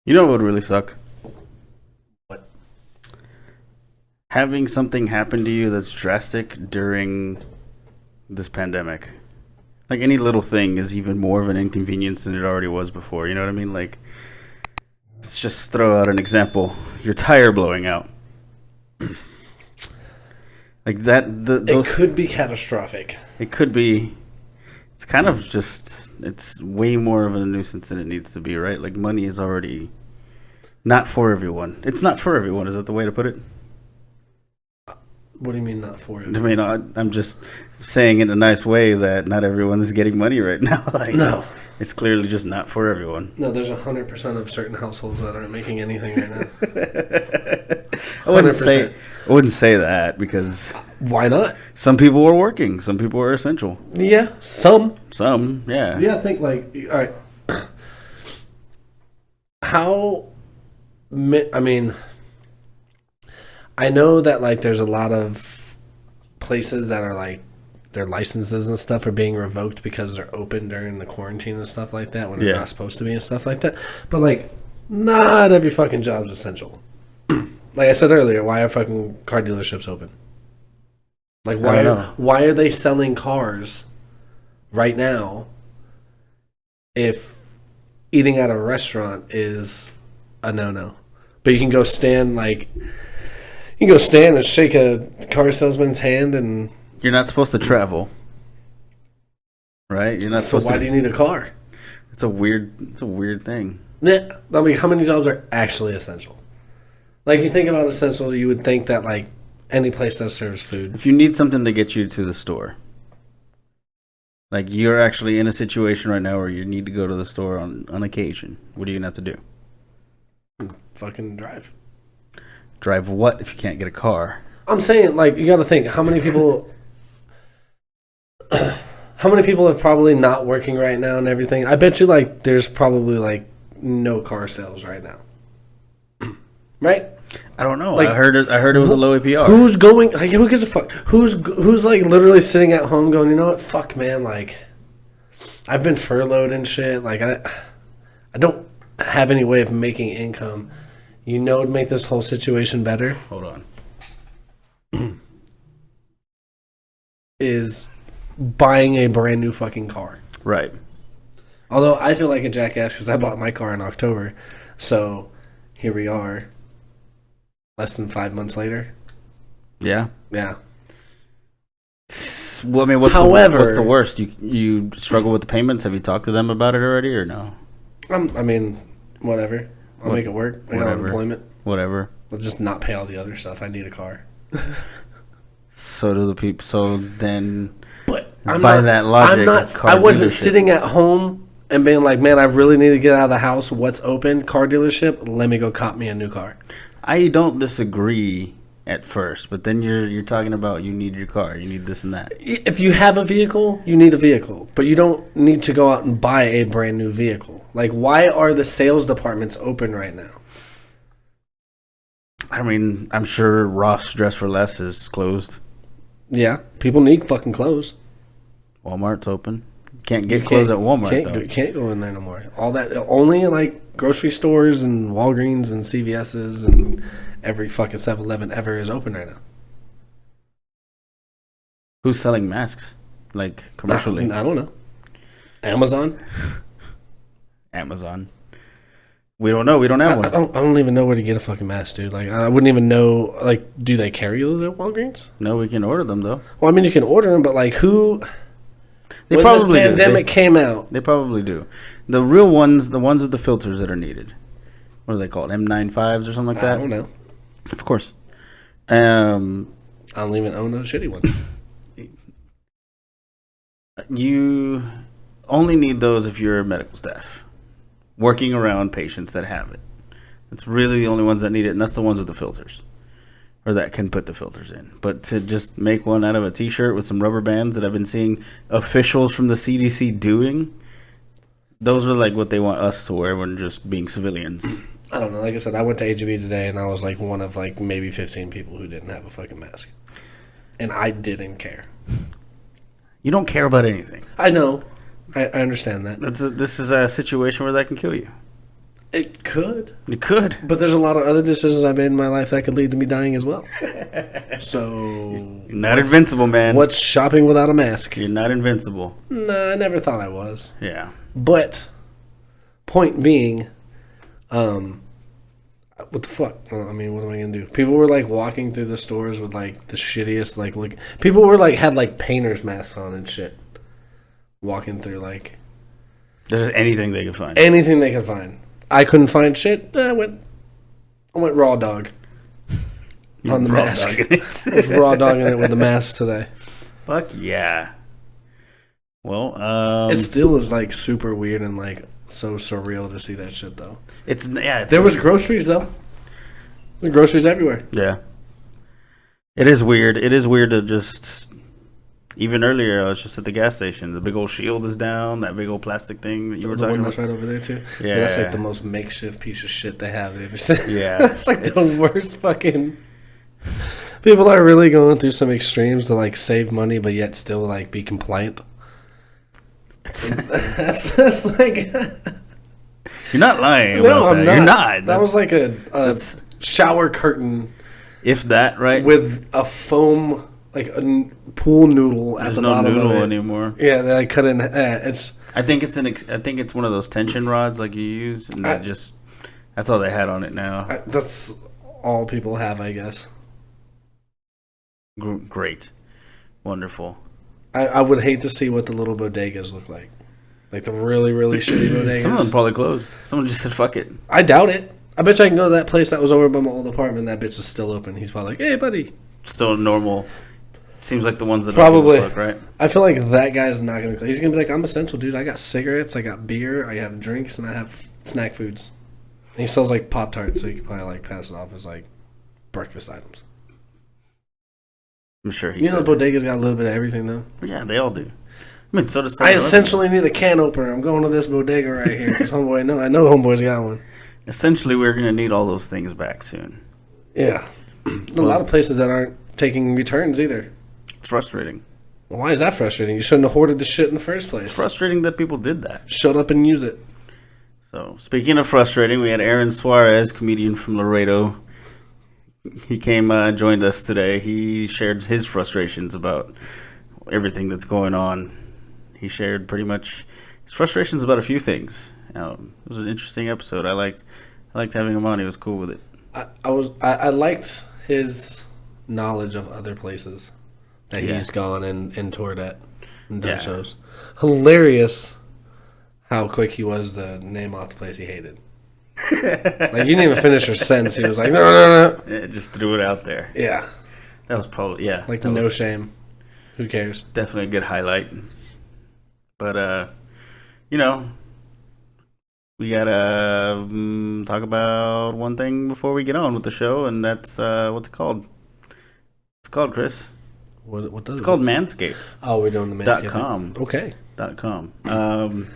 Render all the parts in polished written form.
You know what would really suck? What? Having something happen to you that's drastic during this pandemic. Like any little thing is even more of an inconvenience than it already was before. You know what I mean? Like, let's just throw out an example. Your tire blowing out. Like that. It could be catastrophic. It could be. It's kind of just. It's way more of a nuisance than it needs to be, right? Like money is already not for everyone. It's not for everyone. Is that the way to put it? What do you mean not for it? I mean, I'm just saying in a nice way that not everyone is getting money right now. Like, No. It's clearly just not for everyone. No, there's 100% of certain households that aren't making anything right now. I wouldn't say that because Why not? some people are working. Some people are essential. Yeah, some. Some, yeah. Yeah, I think like, all right. I mean, I know that like there's a lot of places that are like their licenses and stuff are being revoked because they're open during the quarantine and stuff like that when they're not supposed to be and stuff like that. But like, not every fucking job's essential. Like I said earlier, why are fucking car dealerships open? Like why are they selling cars right now if eating at a restaurant is a no-no? But you can go stand and shake a car salesman's hand and... You're not supposed to travel. Right? You're not supposed to... So why do you need a car? It's a weird thing. Yeah. I mean, how many jobs are actually essential? Like, you think about essential, you would think that, like, any place that serves food... If you need something to get you to the store, like, you're actually in a situation right now where you need to go to the store on occasion, what are you going to have to do? Fucking drive. Drive what if you can't get a car? I'm saying, like, you got to think, how many people are probably not working right now and everything? I bet you, like, there's probably, like, no car sales right now. Right? I don't know. Like, I heard it was a low APR. Who's going, like, who gives a fuck? Who's like, literally sitting at home going, you know what, fuck, man, like, I've been furloughed and shit. Like, I don't have any way of making income. You know what would make this whole situation better? Hold on. Is buying a brand new fucking car. Right. Although I feel like a jackass because I bought my car in October. So here we are. Less than 5 months later. Yeah. Yeah. Well, I mean, what's However, the worst? You struggle with the payments? Have you talked to them about it already or no? I mean, whatever. I'll make it work. I got unemployment. Whatever. I'll just not pay all the other stuff. I need a car. So do the people. So then, but that logic, I wasn't sitting at home and being like, man, I really need to get out of the house. What's open? Car dealership. Let me go cop me a new car. I don't disagree at first, but then you're talking about you need your car, you need this and that. If you have a vehicle, you need a vehicle, but you don't need to go out and buy a brand new vehicle. Like, why are the sales departments open right now? I mean, I'm sure Ross Dress for Less is closed. Yeah, people need fucking clothes. Walmart's open. Can't get clothes at Walmart, though. Can't go in there no more. All that, only in, like, grocery stores and Walgreens and CVS's and every fucking 7-Eleven ever is open right now. Who's selling masks? Like, commercially? I don't know. Amazon? Amazon. We don't know. We don't have one. I don't even know where to get a fucking mask, dude. Like, I wouldn't even know. Like, do they carry those at Walgreens? No, we can order them, though. Well, I mean, you can order them, but, like, who... They when probably this pandemic came out... They probably do. The real ones, the ones with the filters that are needed. What are they called? M95s or something like that? I don't know. Of course. I don't even own a shitty one. You only need those if you're medical staff working around patients that have it. That's really the only ones that need it, and that's the ones with the filters, or that can put the filters in. But to just make one out of a t-shirt with some rubber bands that I've been seeing officials from the CDC doing, those are like what they want us to wear when just being civilians. I don't know. Like I said, I went to HEB today, and I was like one of like maybe 15 people who didn't have a fucking mask. And I didn't care. You don't care about anything. I know. I understand that. This is a situation where that can kill you. It could. It could. But there's a lot of other decisions I made in my life that could lead to me dying as well. So... You're not invincible, man. What's shopping without a mask? You're not invincible. Nah, I never thought I was. Yeah. But, point being, what the fuck? I mean, what am I going to do? People were, like, walking through the stores with, like, the shittiest, like, look... People were, like, had, like, painter's masks on and shit. Walking through, like... There's anything they could find. Anything they could find. I couldn't find shit. I went raw dog. On the mask. I was raw dogging it with the mask today. Fuck yeah. Well, it still is, like, super weird and, like, so surreal to see that shit, though. It's there was groceries, though. The groceries everywhere. Yeah. It is weird. It is weird to just... Even earlier, I was just at the gas station. The big old shield is down. That big old plastic thing that you were talking about. The one that's right over there, too? Yeah. That's, like, the most makeshift piece of shit they have. Yeah. That's, like, the worst fucking... People are really going through some extremes to, like, save money, but yet still, like, be compliant. That's like... You're not lying No, about I'm that. not. You're not. That was like a shower curtain... If that, right? With a foam... Like a pool noodle at the bottom of it. There's no noodle anymore. Yeah, they cut in. It's. I think it's one of those tension rods like you use, and that's all they had on it now. That's all people have, I guess. Great, wonderful. I would hate to see what the little bodegas look like the really really shitty bodegas. Some of them probably closed. Someone just said fuck it. I doubt it. I bet you I can go to that place that was over by my old apartment. That bitch is still open. He's probably like, "Hey, buddy." Still normal. Seems like the ones that probably don't give a fuck, right? I feel like that guy's not gonna. He's gonna be like, "I'm essential, dude. I got cigarettes, I got beer, I have drinks, and I have snack foods." And he sells like Pop-Tarts, so you can probably like pass it off as like breakfast items. I'm sure the bodega's got a little bit of everything though. Yeah, they all do. I mean, so does. I essentially need a can opener. I'm going to this bodega right here because homeboy. No, I know homeboy's got one. Essentially, we're gonna need all those things back soon. Yeah, a lot of places that aren't taking returns either. It's frustrating. Well, why is that frustrating? You shouldn't have hoarded the shit in the first place. It's frustrating that people did that. Shut up and use it. So, speaking of frustrating, we had Aaron Suarez, comedian from Laredo. He came, joined us today. He shared his frustrations about everything that's going on. He shared pretty much his frustrations about a few things. It was an interesting episode. I liked having him on. He was cool with it. I liked his knowledge of other places that he's gone and toured at and done shows. Hilarious how quick he was to name off the place he hated. Like, you didn't even finish your sentence. He was like, no. Yeah, just threw it out there. Yeah. That was probably, Like, no shame. Who cares? Definitely a good highlight. But, we gotta talk about one thing before we get on with the show, and that's, what's it called? It's called, Chris. What does it's called Manscaped. Oh, we're doing the Manscaped. .com. Okay. .com.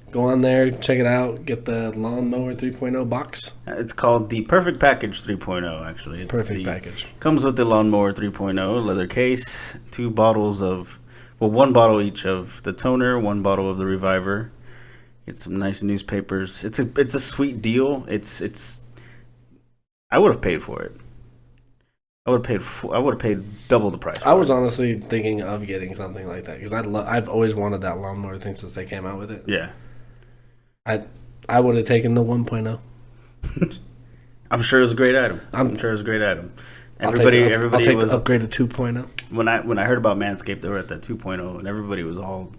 Go on there, check it out, get the Lawnmower 3.0 box. It's called the Perfect Package 3.0, actually. It's Perfect Package. Comes with the Lawnmower 3.0, leather case, 2 bottles of, 1 bottle each of the toner, 1 bottle of the Reviver. Get some nice newspapers. It's a sweet deal. It's I would have paid for it. I would have paid double the price. I was honestly thinking of getting something like that because I've always wanted that lawnmower thing since they came out with it. Yeah. I would have taken the 1.0. I'm sure it was a great item. Everybody I'll take was the upgraded 2.0. When I heard about Manscaped, they were at that 2.0, and everybody was all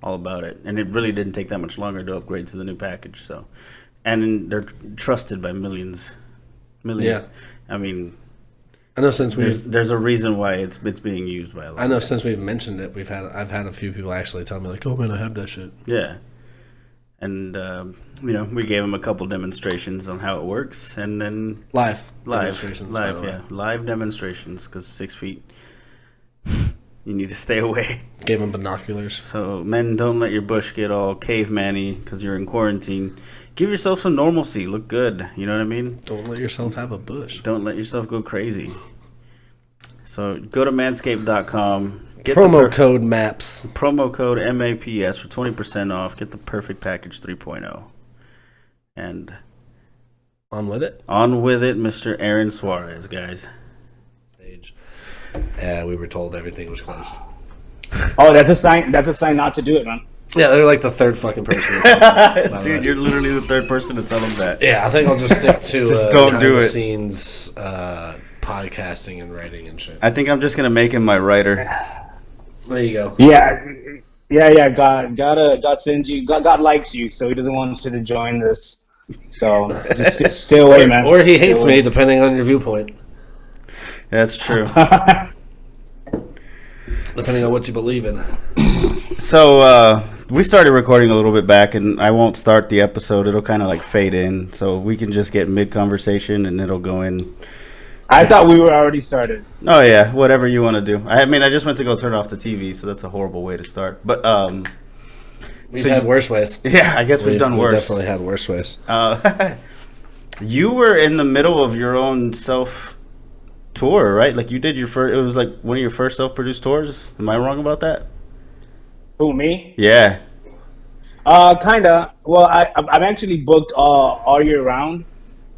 about it. And it really didn't take that much longer to upgrade to the new package. So, and they're trusted by millions. Yeah. I mean, I know there's a reason why it's being used by a lot. I know since we've mentioned it, I've had a few people actually tell me like, "Oh man, I have that shit." Yeah. And we gave them a couple demonstrations on how it works, and then live demonstrations because 6 feet, you need to stay away. Gave them binoculars. So men, don't let your bush get all caveman-y because you're in quarantine. Give yourself some normalcy. Look good. You know what I mean? Don't let yourself have a bush. Don't let yourself go crazy. So go to manscaped.com. Get promo code MAPS. Promo code MAPS for 20% off. Get the Perfect Package 3.0. And On with it? On with it, Mr. Aaron Suarez, guys. Stage. Yeah, we were told everything was closed. Oh, that's a sign. That's a sign not to do it, man. Yeah, they're like the third fucking person. Dude, you're literally the third person to tell them that. Yeah, I think I'll just stick to Just don't do it. scenes podcasting and writing and shit. I think I'm just gonna make him my writer. There you go. Yeah. God sends you. God likes you, so He doesn't want you to join this. So just stay away, man. Or He hates me, depending on your viewpoint. That's true. Depending on what you believe in. So we started recording a little bit back, and I won't start the episode. It'll kind of like fade in, so we can just get mid-conversation, and it'll go in. I thought we were already started. Oh yeah, whatever you want to do. I mean, I just went to go turn off the TV, so that's a horrible way to start. But We've had worse ways. Yeah, I guess we've done worse. Definitely had worse ways. You were in the middle of your own self tour, right? Like you did your first. It was like one of your first self-produced tours. Am I wrong about that? Who, me? Yeah. Kinda. Well, I'm actually booked all year round.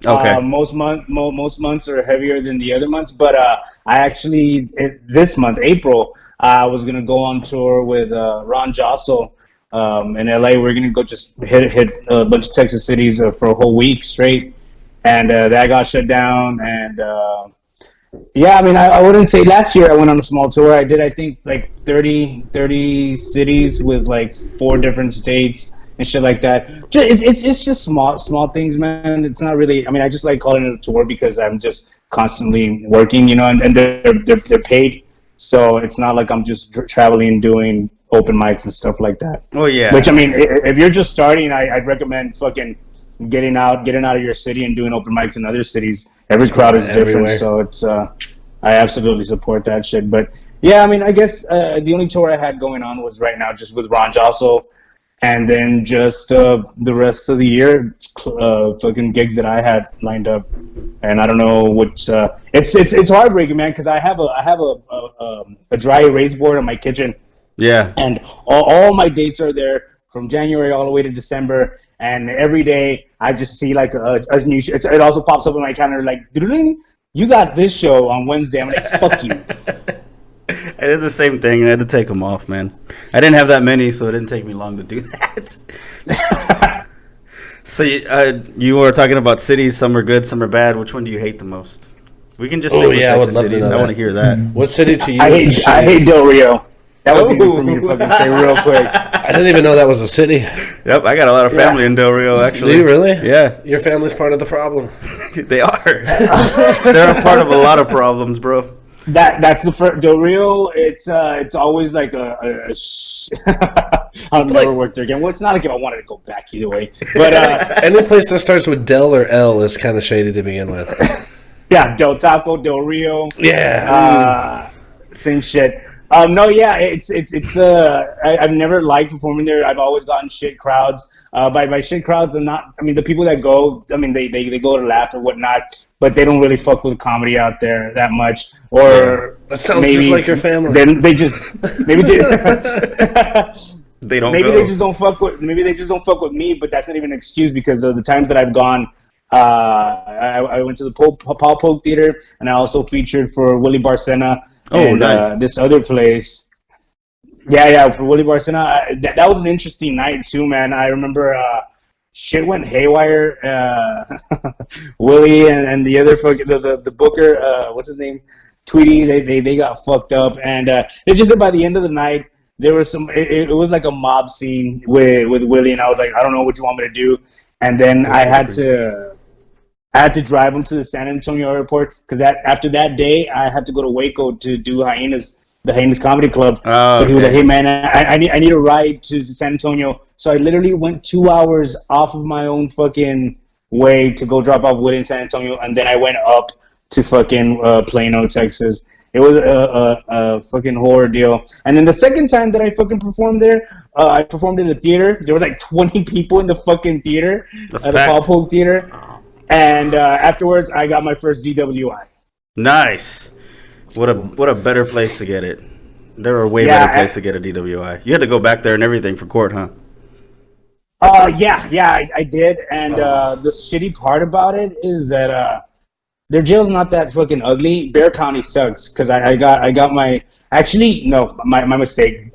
Okay. Most months are heavier than the other months, but I actually this month, April, I was gonna go on tour with Ron Jossel in LA. We're gonna go just hit a bunch of Texas cities for a whole week straight, and that got shut down. And yeah, I mean, I wouldn't say last year I went on a small tour. I did, I think, like 30 cities with like 4 different states and shit like that. It's just small things, man. It's not really. I mean, I just like calling it a tour because I'm just constantly working, you know, and they're paid, so it's not like I'm just traveling doing open mics and stuff like that. Oh yeah. Which, I mean, if you're just starting, I'd recommend fucking getting out of your city and doing open mics in other cities. Every crowd is different, so it's I absolutely support that shit. But yeah, I mean, I guess the only tour I had going on was right now just with Ron Jossel. And then just the rest of the year, fucking gigs that I had lined up, and I don't know which. It's heartbreaking, man, because I have a dry erase board in my kitchen. Yeah. And all my dates are there from January all the way to December, and every day I just see like a new. It also pops up on my calendar like, you got this show on Wednesday. I'm like, fuck you. I did the same thing, and I had to take them off, man. I didn't have that many, so it didn't take me long to do that. So you were talking about cities. Some are good, some are bad. Which one do you hate the most? We can just stick with Texas cities. I want to hear that. What city to you? I hate Del Rio. That was easy for me to fucking say real quick. I didn't even know that was a city. Yep, I got a lot of family in Del Rio, actually. Do you really? Yeah. Your family's part of the problem. They are. They're a part of a lot of problems, bro. That's the first Del Rio. It's always like I'll never work there again. Well, it's not like if I wanted to go back either way. But any place that starts with Del or L is kind of shady to begin with. Yeah, Del Taco, Del Rio. Yeah. Same shit. No, yeah, I've never liked performing there. I've always gotten shit crowds. By shit crowds, I mean, the people that go, I mean, they go to laugh or whatnot, but they don't really fuck with comedy out there that much. Or that sounds just like your family. They just maybe they don't. Maybe they just don't fuck with. Maybe they just don't fuck with me. But that's not even an excuse because of the times that I've gone. I went to the Paul Polk Theater, and I also featured for Willie Barcena. Oh, nice. This other place. Yeah, for Willie Barcena. That was an interesting night too, man. I remember shit went haywire. Willie and the other the booker, what's his name? Tweety, they got fucked up, and it's just that by the end of the night, there was some. It was like a mob scene with Willie, and I was like, I don't know what you want me to do, and then I had to drive him to the San Antonio airport because after that day, I had to go to Waco to do the Hyenas Comedy Club. Oh, okay. So he was like, hey man, I need a ride to San Antonio. So I literally went 2 hours off of my own fucking way to go drop off Willie in San Antonio, and then I went up to fucking Plano, Texas. It was a fucking horror deal. And then the second time that I fucking performed there, I performed in the theater. There was like 20 people in the fucking theater at the Paul Polk Theater. And afterwards, I got my first DWI. Nice. What a better place to get it. There are way better place to get a DWI. You had to go back there and everything for court, huh? I did. And the shitty part about it is that their jail's not that fucking ugly. Bear County sucks because I got my actually no my mistake.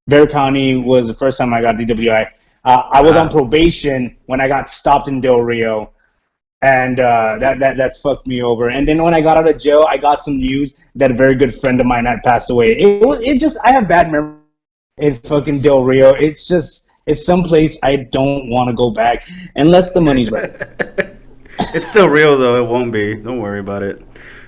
Bear County was the first time I got DWI. I was on probation when I got stopped in Del Rio, and that fucked me over. And then when I got out of jail, I got some news that a very good friend of mine had passed away. It just I have bad memories in fucking Del Rio. It's someplace I don't want to go back unless the money's right. It's still real though. It won't be. Don't worry about it.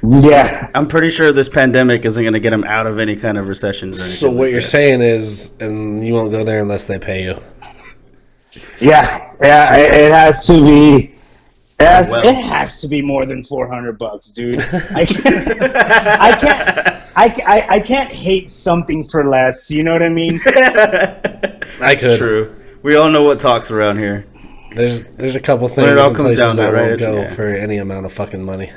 Yeah, I'm pretty sure this pandemic isn't going to get them out of any kind of recessions. Or So what you're saying is, and you won't go there unless they pay you. yeah. It has to be. It has to be more than $400, dude. I can't hate something for less. You know what I mean? That's true. We all know what talks around here. There's a couple things it all in comes places down to, I right? won't go Yeah. for any amount of fucking money.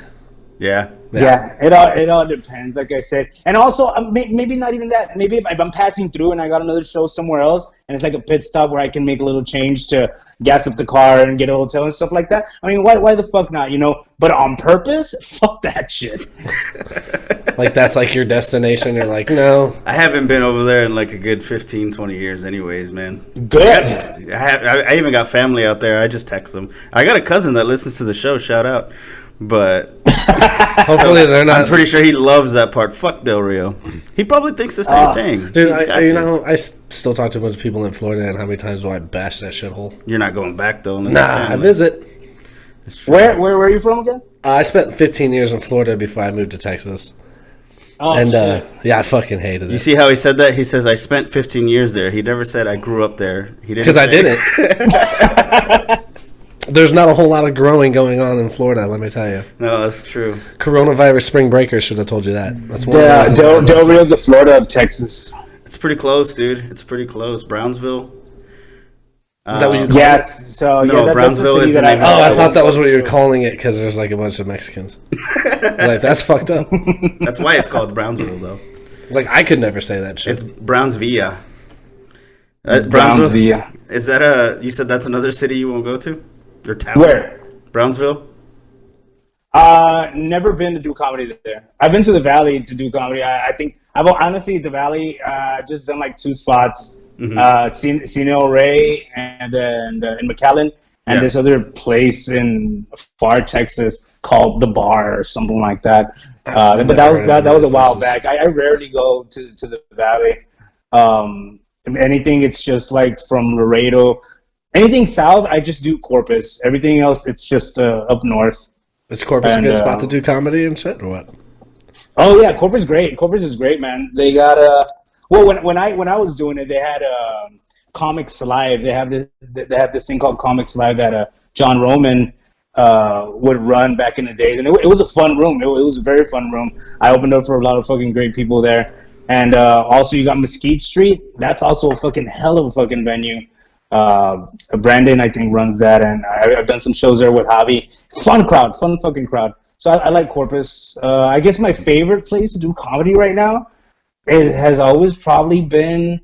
Yeah. It all depends, like I said. And also, maybe not even that. Maybe if I'm passing through and I got another show somewhere else, and it's like a pit stop where I can make a little change to gas up the car and get a hotel and stuff like that. I mean, why the fuck not, you know? But on purpose, fuck that shit. Like, that's like your destination. You're like, no. I haven't been over there in like a good 15, 20 years anyways, man. Good. I even got family out there. I just text them. I got a cousin that listens to the show. Shout out. But Hopefully they're not. I'm pretty sure he loves that part. Fuck Del Rio. He probably thinks the same thing. Dude, I still talk to a bunch of people in Florida, and how many times do I bash that shithole? You're not going back though. Nah, I visit. Where are you from again? I spent 15 years in Florida before I moved to Texas. Oh, And shit. yeah, I fucking hated it. You see how he said that? He says, I spent 15 years there. He never said I grew up there. He didn't. Because I say- didn't. There's not a whole lot of growing going on in Florida, let me tell you. No, that's true. Coronavirus spring breakers should have told you that. That's one Yeah, of the reasons Del Rio's the Florida of Texas. It's pretty close, dude. It's pretty close. Brownsville. Is that what you call it? Yes, so No, yeah, that's a Brownsville city is the that name Oh, of I So thought that was what you were calling it because there's like a bunch of Mexicans. Like, that's fucked up. That's why it's called Brownsville, though. It's like, I could never say that shit. It's Brownsville. Brownsville. Is that you said that's another city you won't go to? Or town? Where? Brownsville? Never been to do comedy there. I've been to the Valley to do comedy. I think I've honestly the Valley just done like 2 spots. Cino Ray and then in McAllen, and this other place in far Texas called The Bar or something like that. But that was a while back. I rarely go to the Valley. If anything, it's just like from Laredo. Anything south, I just do Corpus. Everything else, it's just up north. Is Corpus a good spot to do comedy and shit, or what? Oh yeah, Corpus is great. Corpus is great, man. They got well, when I was doing it, they had Comics Live. They have this thing called Comics Live that John Roman would run back in the days, and it was a fun room. It was a very fun room. I opened up for a lot of fucking great people there, and also you got Mesquite Street. That's also a fucking hell of a fucking venue. Brandon, I think, runs that, and I've done some shows there with Javi. Fun fucking crowd. So I like Corpus. I guess my favorite place to do comedy right now, it has always probably been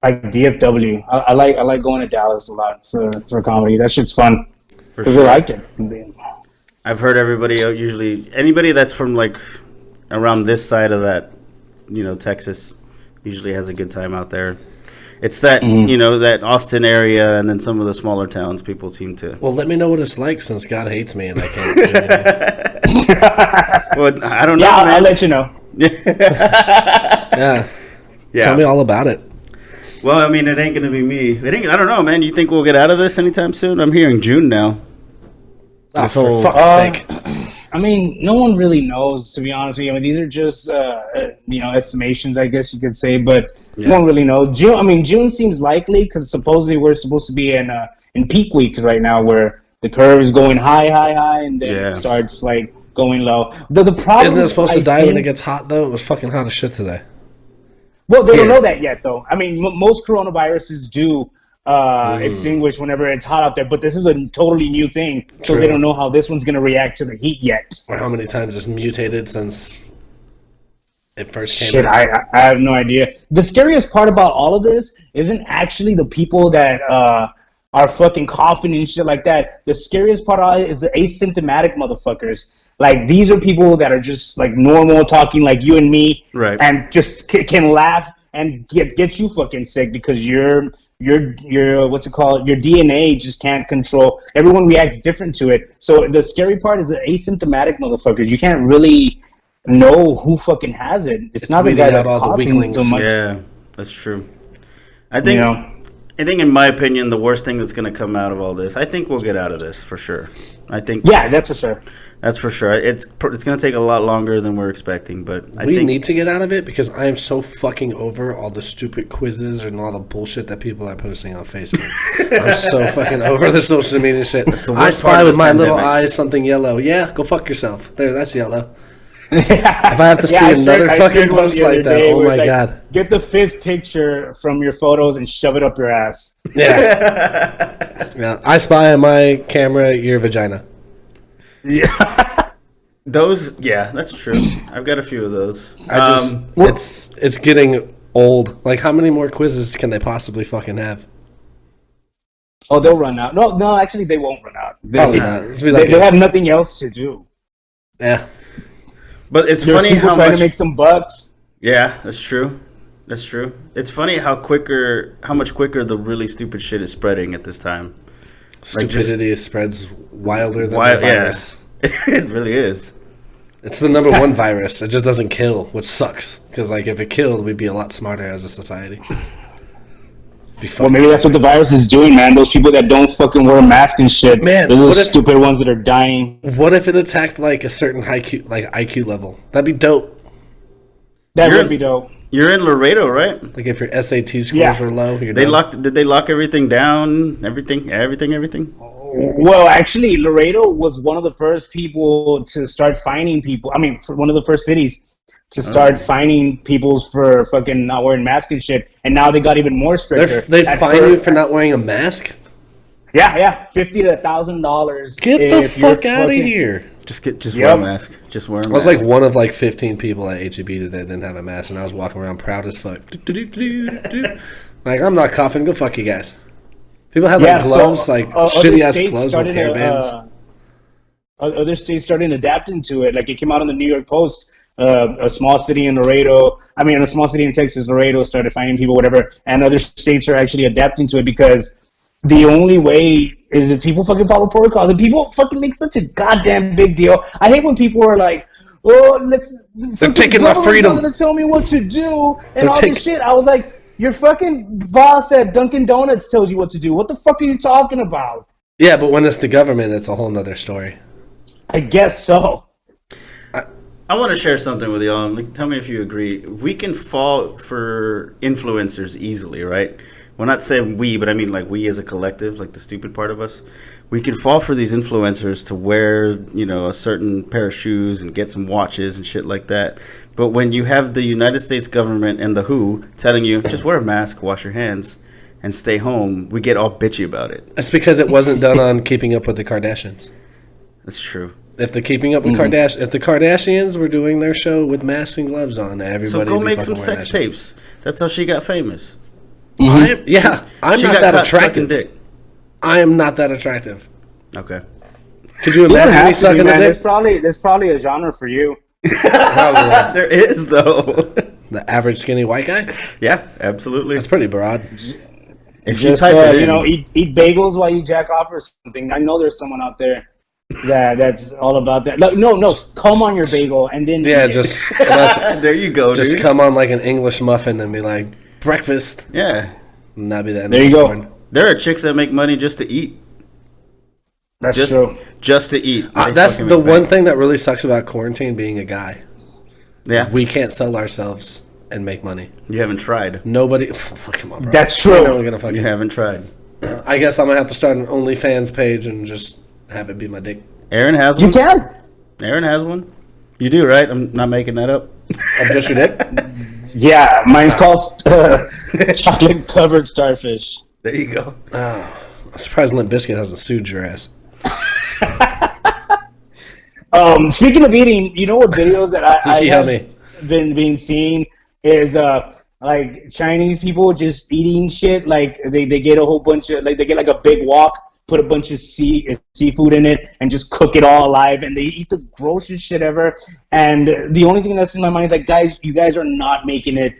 like DFW. I like going to Dallas a lot for comedy. That shit's fun because I like it. I've heard everybody, usually anybody that's from like around this side of that, Texas, usually has a good time out there. It's that, that Austin area and then some of the smaller towns people seem to. Well, let me know what it's like since God hates me and I can't do anything. Well, I don't know. Yeah, Man. I'll let you know. Yeah. Tell me all about it. Well, I mean, it ain't going to be me. I don't know, man. You think we'll get out of this anytime soon? I'm hearing June now. Oh, for fuck's sake. I mean, no one really knows, to be honest with you. I mean, these are just, estimations, I guess you could say, but no one really knows. June seems likely because supposedly we're supposed to be in peak weeks right now where the curve is going high, and then it starts, like, going low. The problem Isn't it supposed to die when it gets hot, though? It was fucking hot as shit today. Well, they don't know that yet, though. I mean, most coronaviruses do extinguish whenever it's hot out there, but this is a totally new thing, so they don't know how this one's going to react to the heat yet. Or how many times it's mutated since it first came out. I have no idea. The scariest part about all of this isn't actually the people that are fucking coughing and shit like that. The scariest part is the asymptomatic motherfuckers. Like, these are people that are just like normal, talking like you and me, Right. and just can laugh and get you fucking sick because your what's it called? Your DNA just can't control. Everyone reacts different to it. So the scary part is the asymptomatic motherfuckers. You can't really know who fucking has it. It's not the weeding guy out that's all the coughing weaklings. so much. Yeah, that's true. I think, You know? I think, in my opinion, the worst thing that's going to come out of all this, I think we'll get out of this for sure. I think. Yeah, that's for sure. That's for sure. It's going to take a lot longer than we're expecting, but I We think need to get out of it because I am so fucking over all the stupid quizzes and all the bullshit that people are posting on Facebook. I'm so fucking over the social media shit. the I worst part spy of with this my little pandemic. eyes something yellow. Yeah, go fuck yourself. There, that's yellow. If If I have to see another fucking post like that, oh my god. Get the 5th picture from your photos and shove it up your ass. Yeah. Yeah. I spy on my camera your vagina. Yeah. those. Yeah, that's true. I've got a few of those. It's getting old. Like, how many more quizzes can they possibly fucking have? Oh, they'll run out. No, actually, they won't run out. Probably not. It's be like They have nothing else to do. yeah. But it's There's funny people how trying much. to make some bucks. Yeah, that's true. That's true. It's funny how much quicker the really stupid shit is spreading at this time. Stupidity spreads wilder than the Yeah, virus. it really is. It's the number one virus. It just doesn't kill, which sucks. Because, like, if it killed, we'd be a lot smarter as a society. Well, maybe that's what the virus is doing, man. Those people that don't fucking wear a mask and shit. Man, those are what the if- stupid ones that are dying. What if it attacked, like, a certain IQ level? That'd be dope. That You're- would be dope. You're in Laredo, right? Like, if your SAT scores Yeah. were low, you're They done. Did they lock everything down? Everything. Well, actually, Laredo was one of the first people to start fining people. I mean, one of the first cities to start fining people for fucking not wearing masks and shit. And now they got even more stricter. They At fine you first- for not wearing a mask? Yeah, $50 to $1,000. Get the fuck out of here. Just wear Yep. a mask. Just wear a mask. I was like one of like 15 people at HEB that didn't have a mask, and I was walking around proud as fuck. Like, I'm not coughing. Go fuck you guys. People had like gloves, like shitty ass gloves with hairbands. Other states started adapting to it. Like, it came out on the New York Post. A small city in Laredo, a small city in Texas, Laredo, started finding people, whatever, and other states are actually adapting to it because the only way is if people fucking follow protocols, and people fucking make such a goddamn big deal. I hate when people are like, "Oh, They're taking my freedom. Going to tell me what to do and They're all this shit." I was like, "Your fucking boss at Dunkin' Donuts tells you what to do. What the fuck are you talking about?" Yeah, but when it's the government, it's a whole nother story. I guess so. I want to share something with y'all. Like, tell me if you agree. We can fall for influencers easily, right? Well, not saying we, but I mean like we as a collective, like the stupid part of us. We can fall for these influencers to wear, a certain pair of shoes and get some watches and shit like that. But when you have the United States government and the WHO telling you, just wear a mask, wash your hands, and stay home, we get all bitchy about it. That's because it wasn't done on Keeping Up with the Kardashians. That's true. If the Keeping Up with if the Kardashians were doing their show with masks and gloves on, everybody So go would be make fucking some wearing sex that shit. tapes. That's how she got famous. I'm She not got that caught sucking attractive. dick. I am not that attractive. Okay. Could you imagine me sucking a There's dick? probably a genre for you. Probably. There is, though. The average skinny white guy? Yeah, absolutely. That's pretty broad. If you Just type it in, eat bagels while you jack off or something. I know there's someone out there that's all about that. No, come on your bagel and then Yeah, eat it. just there you go, just dude. come on like an English muffin and be like, breakfast. Yeah. And that'd be the end There of you the go. porn. There are chicks that make money just to eat. That's Just, true. just to eat. They That's fucking the make one bank. thing that really sucks about quarantine being a guy. Yeah. We can't sell ourselves and make money. You haven't tried. Nobody. Come on, bro. That's We're true. never gonna fucking. You haven't tried. I guess I'm gonna have to start an OnlyFans page and just have it be my dick. Aaron has You one? can. Aaron has one? You do, right? I'm not making that up. Of just your dick. Yeah, mine's called chocolate covered starfish. There you go. I'm surprised Limp Bizkit hasn't sued your ass. Speaking of eating, you know what videos that You I help have me. been seeing is like Chinese people just eating shit. Like they get a whole bunch of like they get like a big wok, put a bunch of seafood in it, and just cook it all alive, and they eat the grossest shit ever. And the only thing that's in my mind is like, guys, you guys are not making it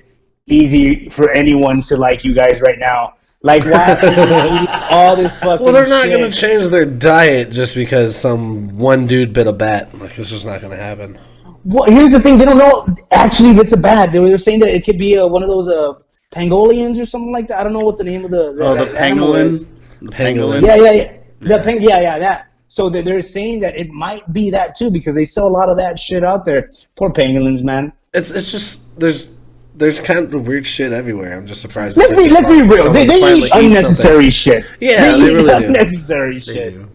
easy for anyone to like you guys right now. Like, why are you eating all this fucking Well, they're not shit? going to change their diet just because some one dude bit a bat. Like, it's just not going to happen. Well, here's the thing: they don't know actually if it's a bat. They were saying that it could be one of those pangolians or something like that. I don't know what the name of the animal is. The pangolin. Yeah, that. So they're saying that it might be that too because they sell a lot of that shit out there. Poor pangolins, man. It's just there's kind of weird shit everywhere. I'm just surprised. Let's be real. They eat unnecessary shit. Yeah, they really do. Unnecessary shit. Do.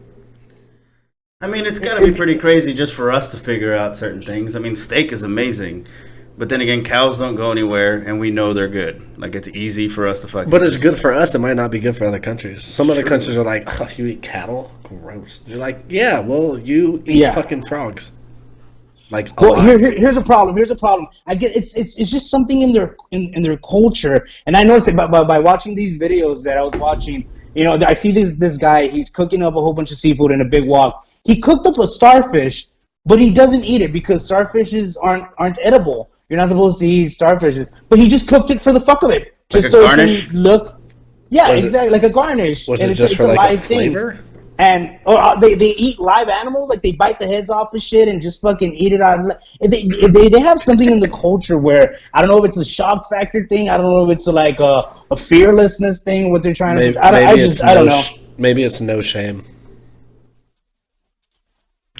I mean, it's got to be pretty crazy just for us to figure out certain things. I mean, steak is amazing, but then again, cows don't go anywhere, and we know they're good. Like, it's easy for us to fucking. But it's good for us. It might not be good for other countries. Some other countries are like, "Oh, you eat cattle? Gross." You're like, "Yeah, well, you eat fucking frogs." Like, well, here's a problem. I get it's just something in their culture, and I noticed it by watching these videos that I was watching. You know, I see this guy. He's cooking up a whole bunch of seafood in a big wok. He cooked up a starfish, but he doesn't eat it because starfishes aren't edible. You're not supposed to eat starfishes. But he just cooked it for the fuck of it, just like so garnish? it can look. Yeah, exactly, like a garnish. Was and it just for like a flavor? Thing. And they eat live animals, like they bite the heads off of shit and just fucking eat it out. They have something in the culture where I don't know if it's a shock factor thing. I don't know if it's like a fearlessness thing. What they're trying to do. I don't know. Maybe it's no shame.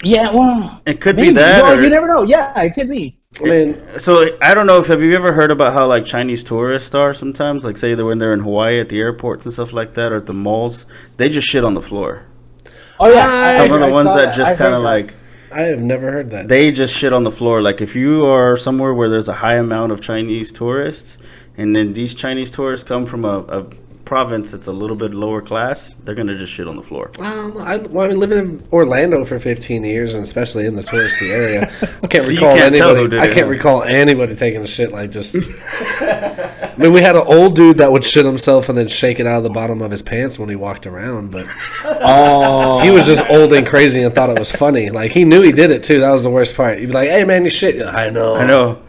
Yeah, well, it could be that. Well, you never know. Yeah, it could be. I mean, so I don't know if have you ever heard about how like Chinese tourists are sometimes, like say when they're in Hawaii at the airports and stuff like that, or at the malls, they just shit on the floor. Oh yeah, some of the ones that just kind of like. I have never heard that. They just shit on the floor. Like if you are somewhere where there's a high amount of Chinese tourists, and then these Chinese tourists come from a province that's a little bit lower class, they're gonna just shit on the floor. I've been living in Orlando for 15 years, and especially in the touristy area, I can't So recall anybody. I can't recall anybody taking a shit like just. I mean, we had an old dude that would shit himself and then shake it out of the bottom of his pants when he walked around, but he was just old and crazy and thought it was funny. Like he knew he did it too. That was the worst part. He'd be like, "Hey man, you shit." I know.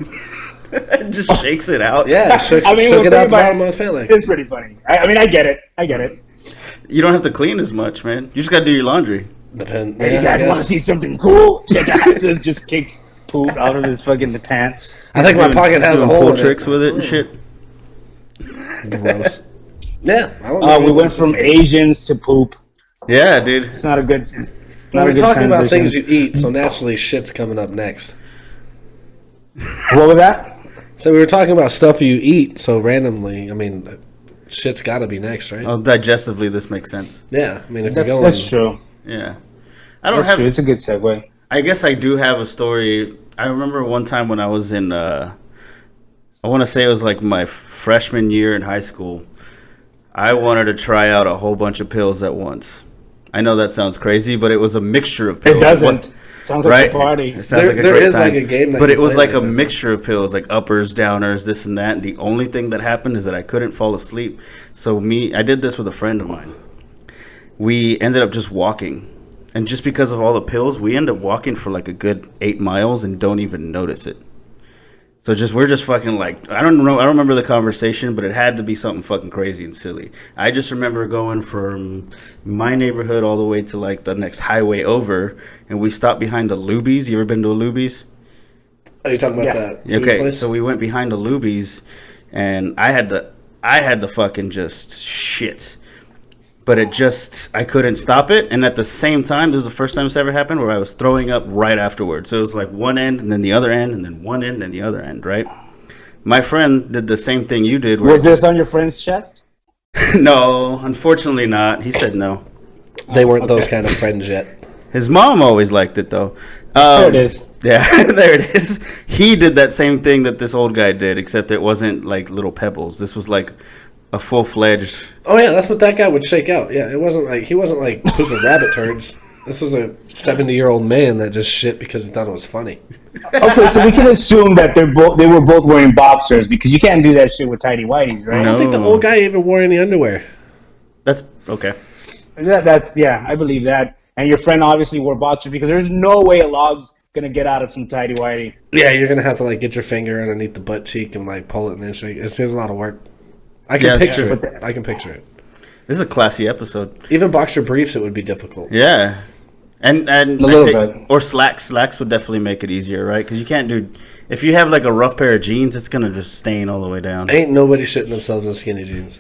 Just shakes it out. Yeah, shook it out the bottom of his pants. Like, it's pretty funny. I mean, I get it. You don't have to clean as much, man. You just gotta do your laundry. Hey, you guys want to see something cool? Check out this. Just kicks poop out of his fucking pants. I think my pocket has a hole in it. Tricks with it and shit. Gross. Yeah. We went from Asians to poop. Yeah, dude. It's not a good. We're talking about things you eat, so naturally shit's coming up next. What was that? So we were talking about stuff you eat, so randomly, I mean, shit's got to be next, right? Oh, digestively, this makes sense. Yeah, I mean, if that's true. Yeah, I don't have. True. It's a good segue. I guess I do have a story. I remember one time when I was in. I want to say it was like my freshman year in high school. I wanted to try out a whole bunch of pills at once. I know that sounds crazy, but it was a mixture of pills. It doesn't. Sounds like a party. It sounds like a great time. Like a game that but it was like a mixture of pills, like uppers, downers, this and that. And the only thing that happened is that I couldn't fall asleep. So I did this with a friend of mine. We ended up just walking. And just because of all the pills, we ended up walking for like a good 8 miles and don't even notice it. So we're just fucking like, I don't remember the conversation, but it had to be something fucking crazy and silly. I just remember going from my neighborhood all the way to like the next highway over, and we stopped behind the Luby's. You ever been to a Luby's? Oh, you're talking about that? Okay, place? So we went behind the Luby's, and I had to fucking just shit. But I couldn't stop it. And at the same time, this was the first time this ever happened where I was throwing up right afterwards. So it was like one end and then the other end and then one end and the other end, right? My friend did the same thing you did. Was this on your friend's chest? No, unfortunately not. He said no. They weren't those kind of friends yet. His mom always liked it, though. There it is. Yeah, there it is. He did that same thing that this old guy did, except it wasn't like little pebbles. This was like a full-fledged... Oh, yeah, that's what that guy would shake out. Yeah, he wasn't like pooping rabbit turds. This was a 70-year-old man that just shit because he thought it was funny. Okay, so we can assume that they were both wearing boxers because you can't do that shit with tidy whities, right? I don't think the old guy even wore any underwear. That's okay. That's I believe that. And your friend obviously wore boxers because there's no way a log's gonna get out of some tidy whitey. Yeah, you're gonna have to like get your finger underneath the butt cheek and like pull it and then shake. It's a lot of work. I can picture it. I can picture it. This is a classy episode. Even boxer briefs, it would be difficult. Yeah. And a little bit. Or slacks. Slacks would definitely make it easier, right? Because you can't do... If you have like a rough pair of jeans, it's going to just stain all the way down. Ain't nobody shitting themselves in skinny jeans.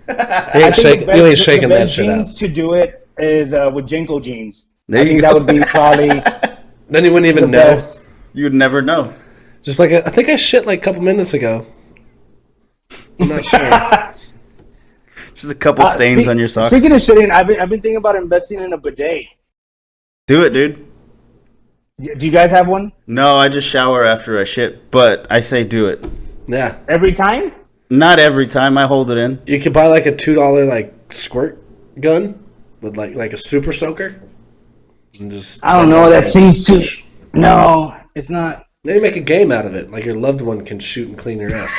You I ain't think shaking the that best shit out. jeans to do it is with Jinko jeans. There I you think go. that would be probably Then you wouldn't even the know. best. You would never know. Just like, I think I shit like a couple minutes ago. I'm not sure. Just a couple stains on your socks. Speaking of shitting, I've been thinking about investing in a bidet. Do it, dude. Do you guys have one? No, I just shower after I shit, but I say do it. Yeah. Every time? Not every time. I hold it in. You could buy like a $2 like squirt gun with like a super soaker. And just I don't know. That seems too... No, it's not. Maybe make a game out of it. Like your loved one can shoot and clean your ass.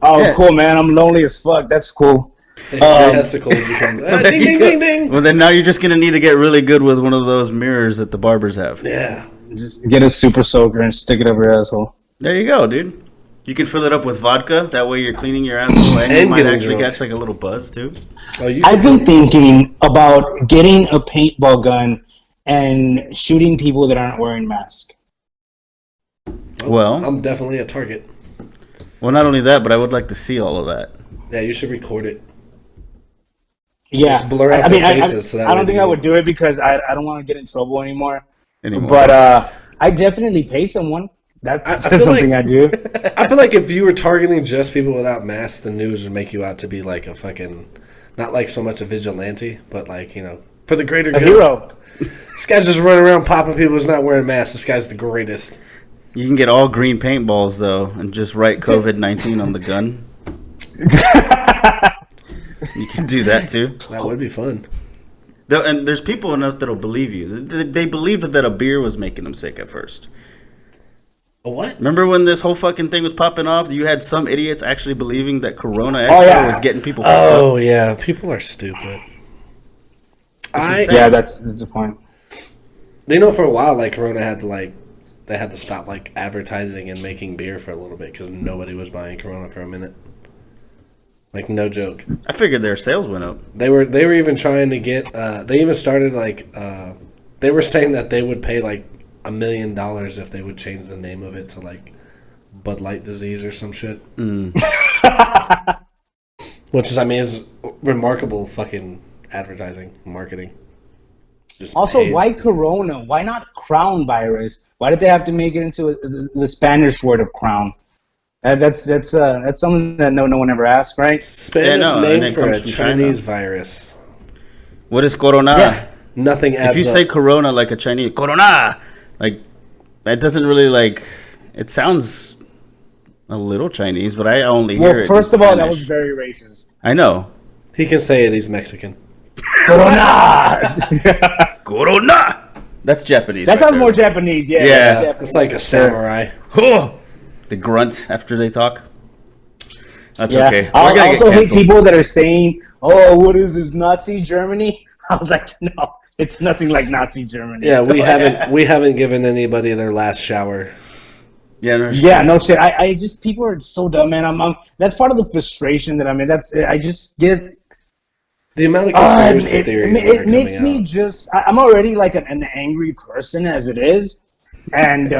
Oh, yeah. Cool, man. I'm lonely as fuck. That's cool. Testicles become ding, ding, ding, ding. Well, then now you're just going to need to get really good with one of those mirrors that the barbers have. Yeah. Just get a super soaker and stick it up your asshole. There you go, dude. You can fill it up with vodka. That way you're cleaning your asshole and you might actually catch like a little buzz, too. Oh, I've been thinking about getting a paintball gun and shooting people that aren't wearing masks. Well, I'm definitely a target. Well, not only that, but I would like to see all of that. Yeah, you should record it. Yeah. Just blur out their faces. I don't think I would do it because I don't want to get in trouble anymore. But I definitely pay someone. That's something I do. I feel like if you were targeting just people without masks, the news would make you out to be like a fucking, not like so much a vigilante, but like, you know, for the greater good. A hero. This guy's just running around popping people who's not wearing masks. This guy's the greatest. You can get all green paintballs, though, and just write COVID-19 on the gun. You can do that, too. That would be fun. And there's people enough that'll believe you. They believed that a beer was making them sick at first. A what? Remember when this whole fucking thing was popping off? You had some idiots actually believing that Corona Extra was getting people fucked up. Oh, yeah. People are stupid. Yeah, that's the point. You know, for a while, like, Corona had to, they had to stop, advertising and making beer for a little bit because nobody was buying Corona for a minute. Like, no joke. I figured their sales went up. They were even trying to get, they even started, they were saying that they would pay, $1 million if they would change the name of it to, Bud Light Disease or some shit. Which is, is remarkable fucking advertising, marketing. Just also, why Corona? Why not Crown virus? Why did they have to make it into the Spanish word of crown? That's something that no one ever asked, right? Spanish name for a Chinese virus. What is Corona? Yeah. Nothing adds up. If you say Corona like a Chinese, Corona, that doesn't really it sounds a little Chinese, but I only hear it. Well, first of all, that was very racist. I know. He can say it. He's Mexican. Corona. Corona. That's Japanese. That sounds more Japanese. Yeah. Yeah. It's like a samurai. The grunt after they talk. That's yeah. okay. I also hate people that are saying, "Oh, what is this, Nazi Germany?" I was like, "No, it's nothing like Nazi Germany." Yeah, we haven't given anybody their last shower. Yeah, no shit. Yeah, no shit. I just people are so dumb, man. I'm that's part of the frustration that I'm in. I just get the amount of conspiracy theories. It makes me just. I'm already an angry person as it is, and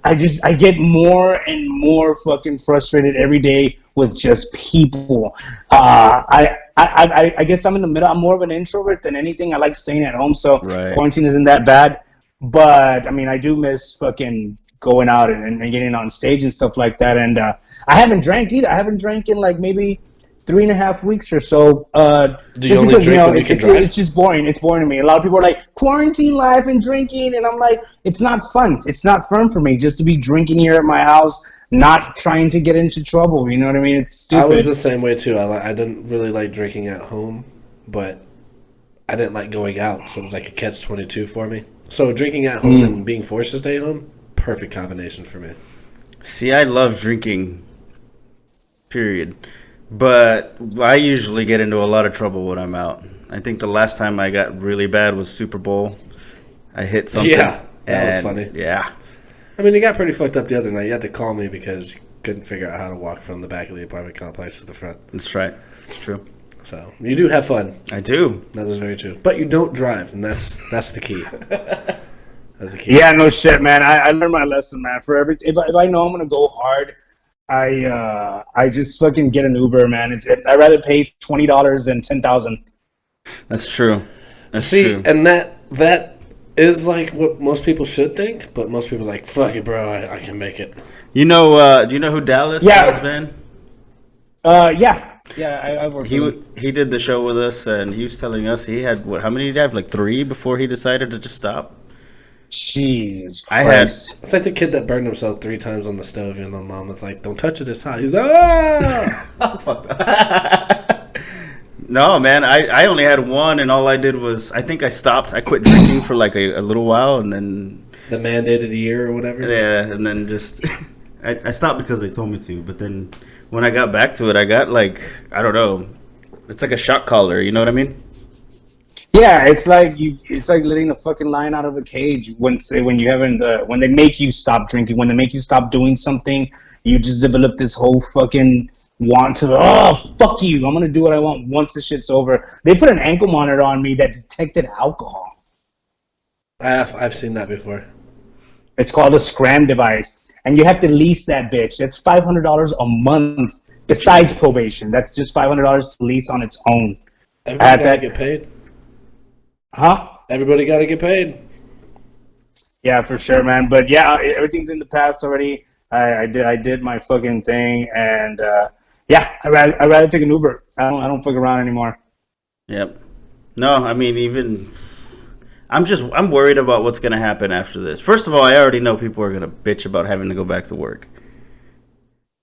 I get more and more fucking frustrated every day with just people. I guess I'm in the middle. I'm more of an introvert than anything. I like staying at home, so quarantine isn't that bad. But I do miss fucking going out and getting on stage and stuff like that. And I haven't drank either. I haven't drank in maybe 3.5 weeks or so. Do you only drink when you can drive? It's just boring. It's boring to me. A lot of people are like, quarantine life and drinking, and I'm like, it's not fun. It's not fun for me just to be drinking here at my house, not trying to get into trouble. You know what I mean? It's stupid. I was the same way too. I didn't really like drinking at home, but I didn't like going out, so it was like a catch-22 for me. So drinking at home and being forced to stay home, perfect combination for me. See, I love drinking, period. But I usually get into a lot of trouble when I'm out. I think the last time I got really bad was Super Bowl. I hit something. Yeah, that was funny. Yeah. I mean, it got pretty fucked up the other night. You had to call me because you couldn't figure out how to walk from the back of the apartment complex to the front. That's right. It's true. So you do have fun. I do. That is very true. But you don't drive, and that's the key. That's the key. Yeah, no shit, man. I learned my lesson, man. If I know I'm gonna go hard, I just fucking get an Uber, man. I'd rather pay $20 than $10,000. That's true. That's See, true. and that is like what most people should think, but most people are like, fuck it, bro, I can make it. You know, do you know who Dallas is, man? Yeah. Yeah, I worked with him. He did the show with us, and he was telling us he had, how many did he have? Like 3 before he decided to just stop? Jesus Christ. I had... It's like the kid that burned himself 3 times on the stove, and the mom was like, don't touch it, it's hot. He's like, ah! That's fucked up. No, man, I only had 1, and all I did was, I think I stopped. I quit drinking for like a little while, and then... The mandated year or whatever? Yeah, and then just... I stopped because they told me to, but then when I got back to it, I got like, I don't know, it's like a shock collar, you know what I mean? Yeah, it's like letting a fucking lion out of a cage when you haven't when they make you stop drinking, when they make you stop doing something, you just develop this whole fucking want to fuck you, I'm gonna do what I want once the shit's over. They put an ankle monitor on me that detected alcohol. I've seen that before. It's called a Scram device. And you have to lease that bitch. That's $500 a month besides probation. That's just $500 to lease on its own. Everybody gotta get paid. Huh? Everybody gotta get paid. Yeah, for sure, man. But yeah, everything's in the past already. I did my fucking thing, and yeah, I'd rather take an Uber. I don't fuck around anymore. Yep. No, I mean, even... I'm worried about what's going to happen after this. First of all, I already know people are going to bitch about having to go back to work.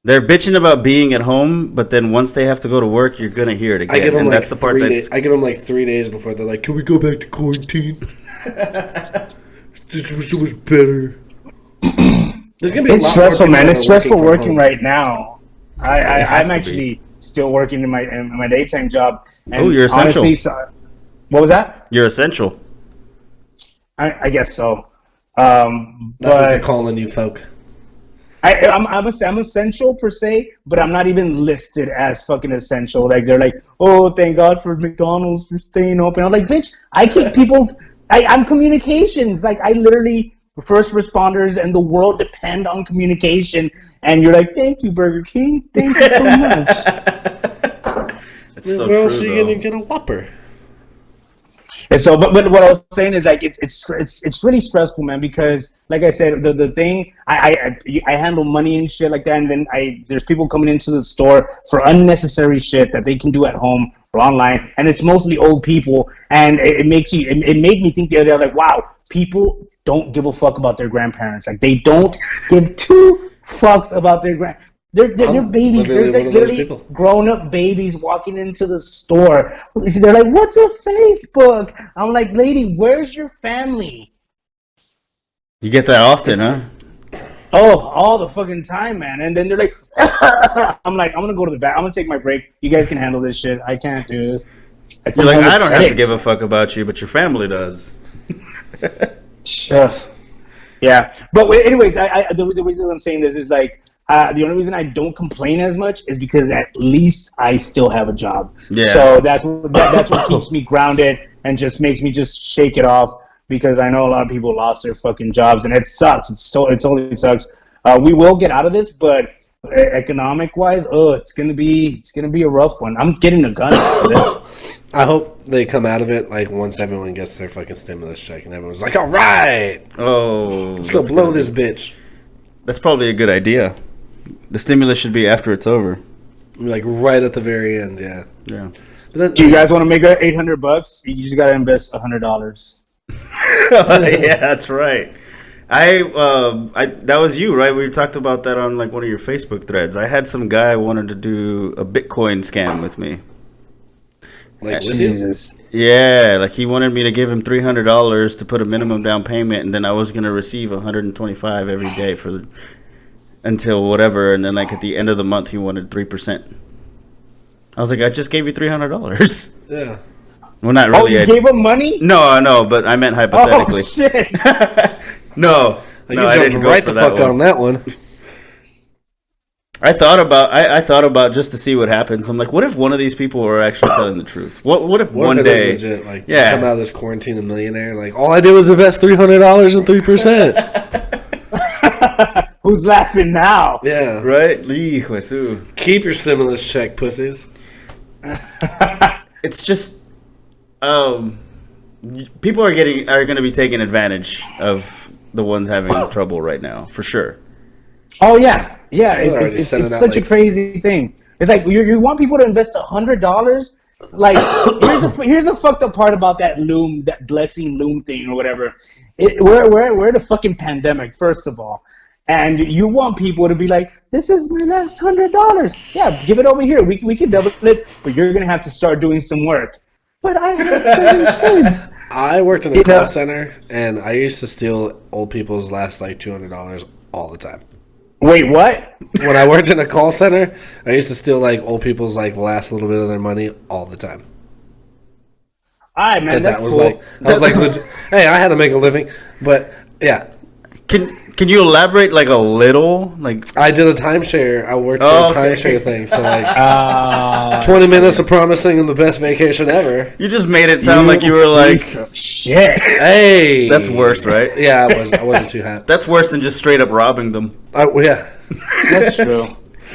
They're bitching about being at home, but then once they have to go to work, you're going to hear it again. I give them and like that's the part 3 that's... days. I give them like 3 days before they're like, can we go back to quarantine? This was so much better. There's gonna be It's stressful, man. It's stressful working right now. I'm actually still working in my daytime job. And you're essential. Honestly, what was that? You're essential. I guess so. That's what they're calling you folk. I'm essential per se, but I'm not even listed as fucking essential. Like they're like, oh, thank God for McDonald's for staying open. I'm like, bitch, I keep people. I'm communications. Like I literally, first responders and the world depend on communication. And you're like, thank you, Burger King. Thank you so much. It's so Where else true, are you though. gonna get a Whopper? And so, but what I was saying is like it's really stressful, man. Because like I said, the thing I handle money and shit like that, and then there's people coming into the store for unnecessary shit that they can do at home or online, and it's mostly old people, and it made me think the other day, like, wow, people don't give a fuck about their grandparents. Like they don't give 2 fucks about their They're babies. They're like literally grown-up babies walking into the store. They're like, what's a Facebook? I'm like, lady, where's your family? You get that often, huh? Oh, all the fucking time, man. And then they're like, I'm like, I'm going to go to the back. I'm going to take my break. You guys can handle this shit. I can't do this. You're like, I don't have to give a fuck about you, but your family does. Yeah. But anyways, the reason I'm saying this is like, the only reason I don't complain as much is because at least I still have a job. Yeah. So that's what keeps me grounded and just makes me just shake it off, because I know a lot of people lost their fucking jobs and it sucks. It totally sucks. We will get out of this, but economic wise, it's gonna be a rough one. I'm getting a gun after this. I hope they come out of it like once everyone gets their fucking stimulus check and everyone's like, all right, let's go blow this bitch. That's probably a good idea. The stimulus should be after it's over. Like right at the very end, yeah. Yeah. But then, Do you guys want to make $800? You just gotta invest $100. Yeah, that's right. That was you, right? We talked about that on like one of your Facebook threads. I had some guy wanted to do a Bitcoin scam with me, Like with you? Jesus. Yeah, like he wanted me to give him $300 to put a minimum down payment, and then I was gonna receive $125 every day until whatever, and then like at the end of the month he wanted 3%. I was like, I just gave you $300. Yeah. Well, not Oh, really. you gave him money? No, but I meant hypothetically. Oh shit! No, You I jumped didn't go right for the that fuck one. on that one. I thought about just to see what happens. I'm like, what if one of these people were actually telling the truth? What if What one if it day, is legit? Like, yeah. come out of this quarantine a millionaire. Like, all I did was invest $300 and 3%. Who's laughing now? Yeah. right? Hijo de su. Keep your stimulus check, pussies. It's just, people are going to be taking advantage of the ones having trouble right now, for sure. Oh yeah, yeah. They're already It's sending out, such a like, crazy thing. It's like you want people to invest $100. Like here's the fucked up part about that blessing loom thing or whatever. We're in a fucking pandemic, first of all, and you want people to be like, this is my last $100. Yeah, give it over here. We can double it, but you're gonna have to start doing some work. But I have 7 kids. I worked in a call center, and I used to steal old people's last, like, $200 all the time. Wait, what? When I worked in a call center, I used to steal, like, old people's, like, last little bit of their money all the time. All right, man, that's That was cool. like, I was like, legit, hey, I had to make a living, but yeah, Can you elaborate like a little? Like, I did a timeshare. I worked for a timeshare thing, so like 20 minutes of promising and the best vacation ever. you just made it sound like you were like, shit. Hey, that's worse, right? Yeah, I wasn't too happy. That's worse than just straight up robbing them. Well, yeah, That's true.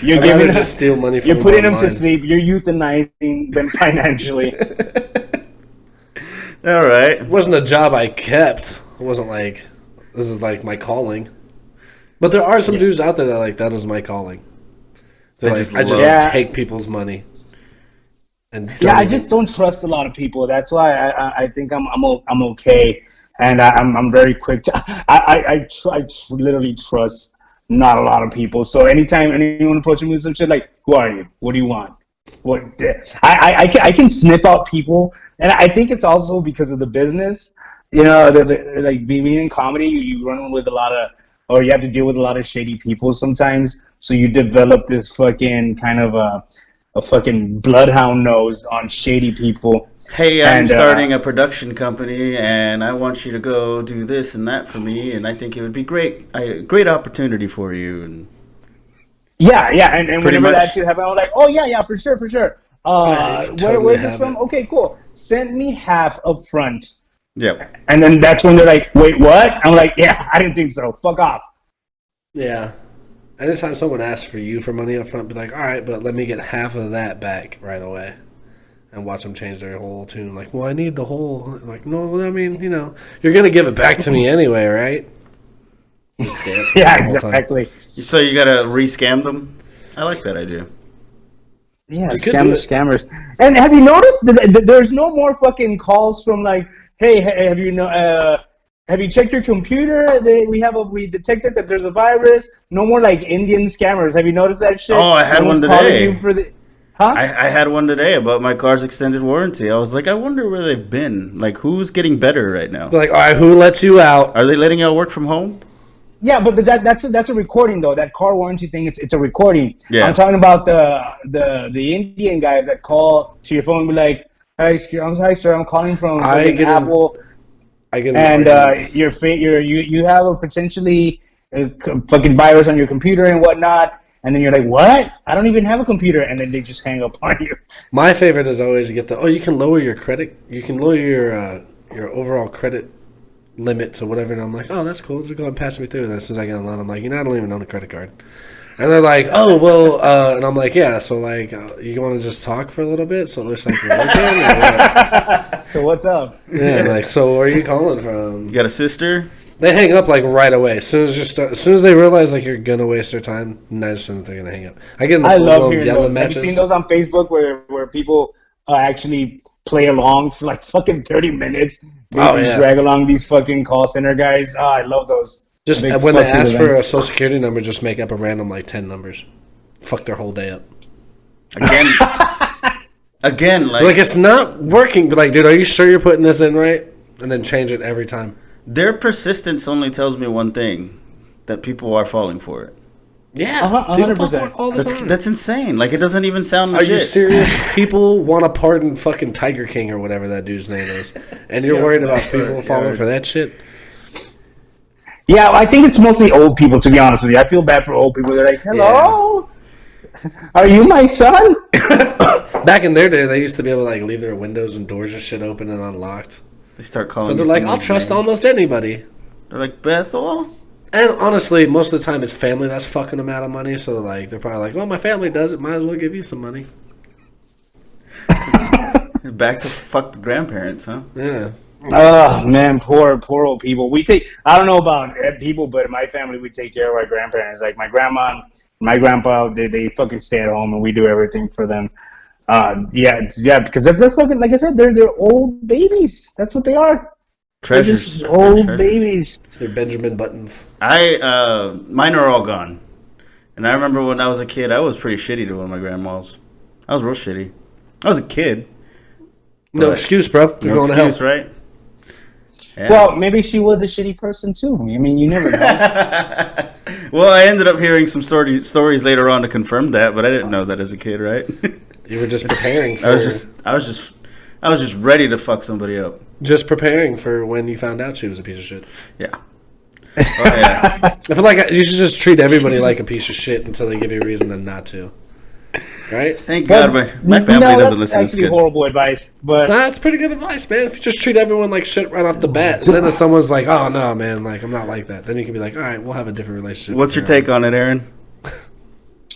You're I'd giving rather just steal money from You're putting them to online. sleep. You're euthanizing them financially. All right. It wasn't a job I kept. It wasn't like this is like my calling. But there are some dudes out there that like that is my calling. They're They like, just I just love- take people's money. And Yeah, I just don't trust a lot of people. That's why I think I'm okay, and I'm very quick to I literally trust not a lot of people. So anytime anyone approaches me with some shit like, who are you? What do you want? What I can sniff out people, and I think it's also because of the business. You know, like being in comedy, you run with a lot of, or you have to deal with a lot of shady people sometimes. So you develop this fucking kind of a fucking bloodhound nose on shady people. Hey, I'm And, starting a production company, and I want you to go do this and that for me, and I think it would be a great opportunity for you. And Yeah, and Pretty whenever that much. shit happened, I was like, oh yeah, for sure. totally Where's this have from? it. Okay, cool. Send me half up front. yeah, And then that's when they're like, wait, what? I'm like, yeah, I didn't think so. Fuck off. Yeah. Anytime someone asks for you for money up front, be like, all right, but let me get half of that back right away. And watch them change their whole tune. Like, well, I need the whole. I'm like, no, I mean, you know, you're going to give it back to me anyway, right? Just dance. Yeah, the whole time. exactly. so you gotta re-scam them. I like that idea. Yeah, You could scam do the it. scammers. And have you noticed that there's no more fucking calls from like, hey, have you checked your computer? We detected that there's a virus. No more like Indian scammers. Have you noticed that shit? Oh, I had No one one's calling today. you for the, huh? I had one today about my car's extended warranty. I was like, I wonder where they've been. Like, who's getting better right now? Be like, all right, who lets you out? Are they letting y'all work from home? Yeah, but that's a recording though. That car warranty thing, it's a recording. Yeah. I'm talking about the Indian guys that call to your phone and be like, "Hi, sir, I'm calling from I fucking get in- Apple, I get and arguments. you have a potentially fucking virus on your computer and whatnot." And then you're like, "What? I don't even have a computer," and then they just hang up on you. My favorite is always to get you can lower your credit. You can lower your overall credit limit to whatever. And I'm like, oh, that's cool. Just go ahead and pass me through. And as soon as I get online, I'm like, I don't even own a credit card. And they're like, oh, well, and I'm like, yeah, so like, you want to just talk for a little bit? So it looks like you're working? Or what? So what's up? Yeah, like, so where are you calling from? You got a sister? They hang up like right away. As soon as they realize like you're gonna waste their time, 90% they're gonna hang up. I get in the I love full-blown hearing yelling those. matches. Have you seen those on Facebook where people actually play along for like fucking 30 minutes? They Oh, yeah. drag along these fucking call center guys. Oh, I love those. Just Big when they fuck you ask to for them. a social security number, just make up a random like 10 numbers. Fuck their whole day up. Again, Again, Like, it's not working, but like, dude, are you sure you're putting this in right? And then change it every time. their persistence only tells me one thing: that people are falling for it. Yeah, 100%. all the time. That's insane. Like, it doesn't even sound Are legit. you serious? People want to pardon fucking Tiger King or whatever that dude's name is, and you're worried about people falling for that shit? Yeah, I think it's mostly old people, to be honest with you. I feel bad for old people. They're like, hello? Are you my son? Back in their day, they used to be able to like leave their windows and doors and shit open and unlocked. They start calling. So they're like, I'll trust almost anybody. They're like, Bethel. And honestly, most of the time it's family that's fucking them out of money. So like, they're probably like, well, my family does it. Might as well give you some money. Back to fuck the grandparents, huh? Yeah. Oh man, poor old people. I don't know about people, but in my family we take care of our grandparents. Like my grandma, my grandpa, they fucking stay at home and we do everything for them. Yeah, because if they're fucking, like I said, they're old babies. That's what they are. Treasures. They're just old Treasures. babies. They're Benjamin Buttons. Mine are all gone. And I remember when I was a kid, I was pretty shitty to one of my grandmas. I was real shitty. I was a kid. No excuse, bro. You're going to hell. Right? Yeah. Well, maybe she was a shitty person too. I mean, you never know. Well, I ended up hearing some stories later on to confirm that, but I didn't know that as a kid, right? You were just preparing for... I was just ready to fuck somebody up. Just preparing for when you found out she was a piece of shit. Yeah. Oh, yeah. I feel like you should just treat everybody like a piece of shit until they give you a reason to not to. Right? Thank God my family doesn't listen. That's actually horrible advice, but that's pretty good advice, man. If you just treat everyone like shit right off the bat, and then if someone's like, "Oh no, man, like I'm not like that," then you can be like, "All right, we'll have a different relationship." What's your take on it, Aaron?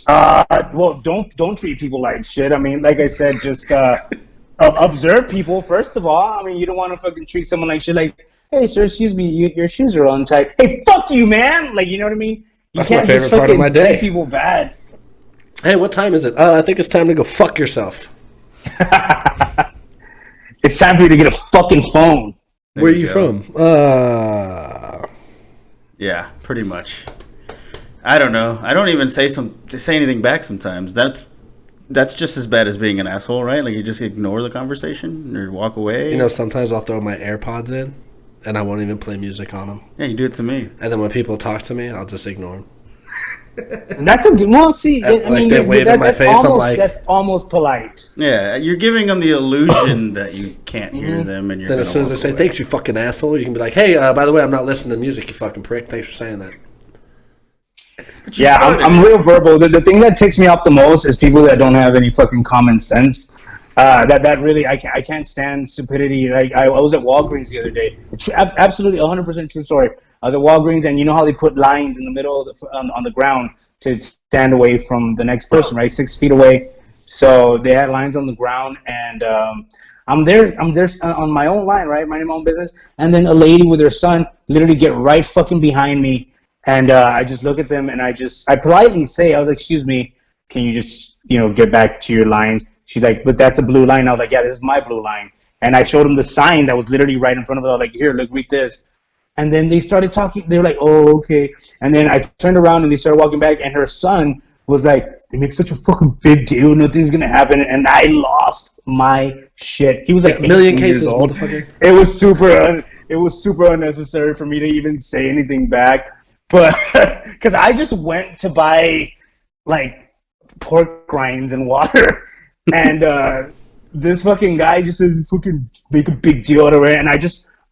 well, don't treat people like shit. I mean, like I said, just observe people first of all. I mean, you don't want to fucking treat someone like shit. Like, hey, sir, excuse me, your shoes are untied. Hey, fuck you, man. Like, you know what I mean? That's my favorite part of my day. Treat people bad. Hey, what time is it? I think it's time to go fuck yourself. It's time for you to get a fucking phone. Where are you from? Yeah, pretty much. I don't know. I don't even say anything back sometimes. That's just as bad as being an asshole, right? Like, you just ignore the conversation or walk away. You know, sometimes I'll throw my AirPods in, and I won't even play music on them. Yeah, you do it to me. And then when people talk to me, I'll just ignore them. That's a good one. See, I mean, they wave in my face. I'm like, that's almost polite. Yeah, you're giving them the illusion that you can't hear them, and you're. Then as soon as they say "thanks, you fucking asshole," you can be like, "Hey, by the way, I'm not listening to music, you fucking prick. Thanks for saying that." Yeah, I'm real verbal. The thing that ticks me off the most is people that don't have any fucking common sense. That really, I can't stand stupidity. Like I was at Walgreens the other day. Absolutely 100% true story. I was at Walgreens, and you know how they put lines in the middle of on the ground to stand away from the next person, right? 6 feet away. So they had lines on the ground, and I'm there on my own line, right? Minding my own business, and then a lady with her son literally get right fucking behind me, and I just look at them, and I politely say, I was like, "Excuse me, can you just get back to your lines?" She's like, "But that's a blue line." I was like, "Yeah, this is my blue line," and I showed them the sign that was literally right in front of it. I was like, "Here, look, read this." And then they started talking. They were like, "Oh, okay." And then I turned around and they started walking back. And her son was like, "They make such a fucking big deal. Nothing's gonna happen." And I lost my shit. He was like, a million 18 cases, years old. motherfucker. It was super unnecessary for me to even say anything back. But because I just went to buy like pork rinds and water, and this fucking guy just said, "Fucking make a big deal out of it," and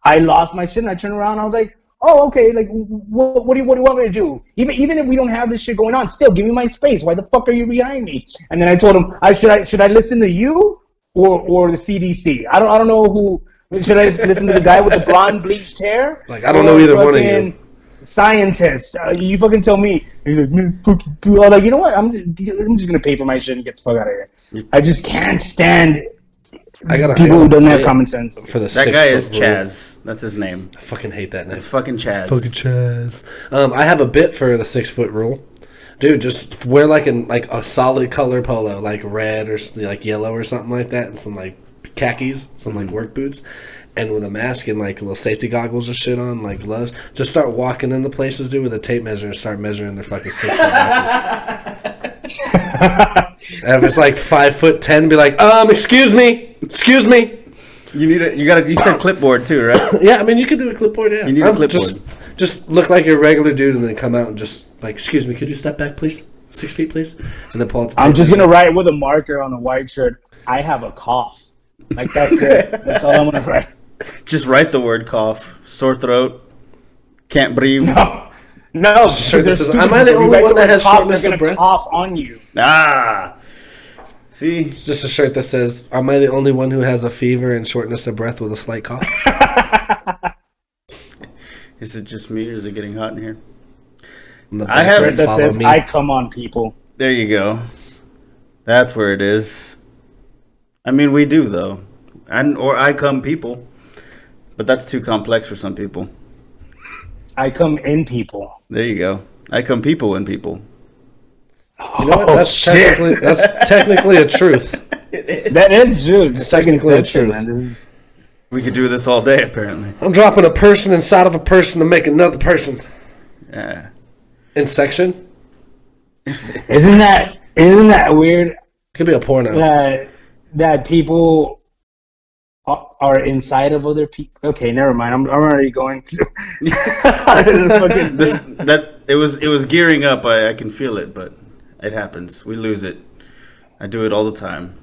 I lost my shit, and I turned around, and I was like, "Oh, okay, like, what do you want me to do? Even if we don't have this shit going on, still, give me my space. Why the fuck are you behind me?" And then I told him, should I listen to you or the CDC? I don't know who. Should I listen to the guy with the blonde bleached hair? Like, I don't know either one of you. Scientist, you fucking tell me. He's like, "Man, fuck you." I'm like, you know what? I'm just gonna pay for my shit and get the fuck out of here. I just can't stand people who don't have common sense. For that guy is Chaz. That's his name. I fucking hate that name. It's fucking Chaz. Fucking Chaz. I have a bit for the 6 foot rule. Dude, just wear like a solid color polo, like red or like yellow or something like that, and some like khakis, some like work boots, and with a mask and like little safety goggles and shit on, like gloves. Just start walking into places, dude, with a tape measure and start measuring their fucking 6 foot boxes. And if it's like 5'10", be like, excuse me. You said clipboard too, right? Yeah, I mean, you could do a clipboard, yeah. You need a clipboard. Just look like a regular dude and then come out and just like, excuse me, could you step back, please? 6 feet, please. And then pull out the I'm just going to write with a marker on a white shirt, I have a cough. Like, that's it. That's all I'm going to write. Just write the word cough, sore throat, can't breathe. No. Sure, this is, am I the only one that has shortness of breath? Cough on you. See? It's just a shirt that says, am I the only one who has a fever and shortness of breath with a slight cough? Is it just me or is it getting hot in here? I have that says, me. I come on people. There you go. That's where it is. I mean, we do, though. Or I come people. But that's too complex for some people. I come in people. There you go. I come people in people. You know what? That's technically a truth. That is true. It's technically a truth. Man. We could do this all day, apparently. I'm dropping a person inside of a person to make another person. Yeah. In section? Isn't that weird? Could be a porno. That people are inside of other people. Okay, never mind. I'm already going to. It was gearing up. I can feel it, but it happens. We lose it. I do it all the time.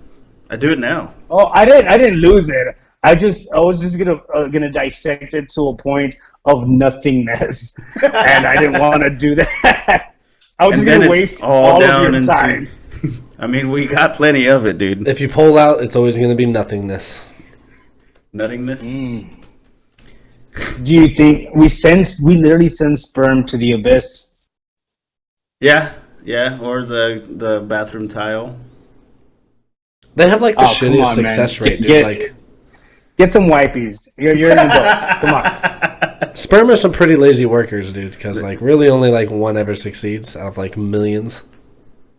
I do it now. Oh, I didn't lose it. I was just gonna dissect it to a point of nothingness, and I didn't want to do that. I was just gonna waste all of your time. I mean, we got plenty of it, dude. If you pull out, it's always gonna be nothingness. Nothingness. Do you think we literally send sperm to the abyss? Yeah, or the bathroom tile. They have like the shittiest success rate, dude. Get some wipies. You're an adult. Come on. Sperm are some pretty lazy workers, dude, because like really only like one ever succeeds out of like millions.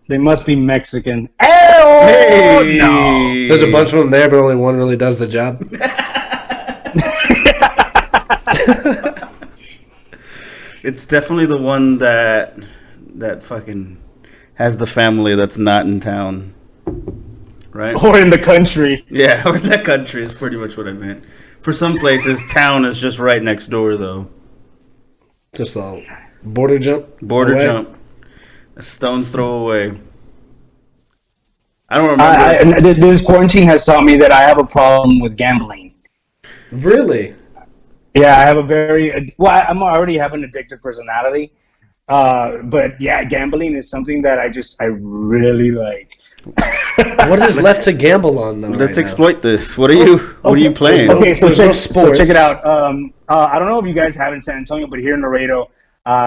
They must be Mexican. Hey! No. There's a bunch of them there, but only one really does the job. It's definitely the one that fucking has the family that's not in town. Right? Or in the country. Yeah, or in the country is pretty much what I meant. For some places, town is just right next door, though. Just a border jump? Jump. A stone's throw away. I don't remember. This quarantine has taught me that I have a problem with gambling. Really? Yeah, I have I'm already have an addictive personality. But yeah, gambling is something that I really like. What is left to gamble on, though? Let's exploit this. What are you playing? Okay, so check it out. I don't know if you guys have in San Antonio, but here in Laredo,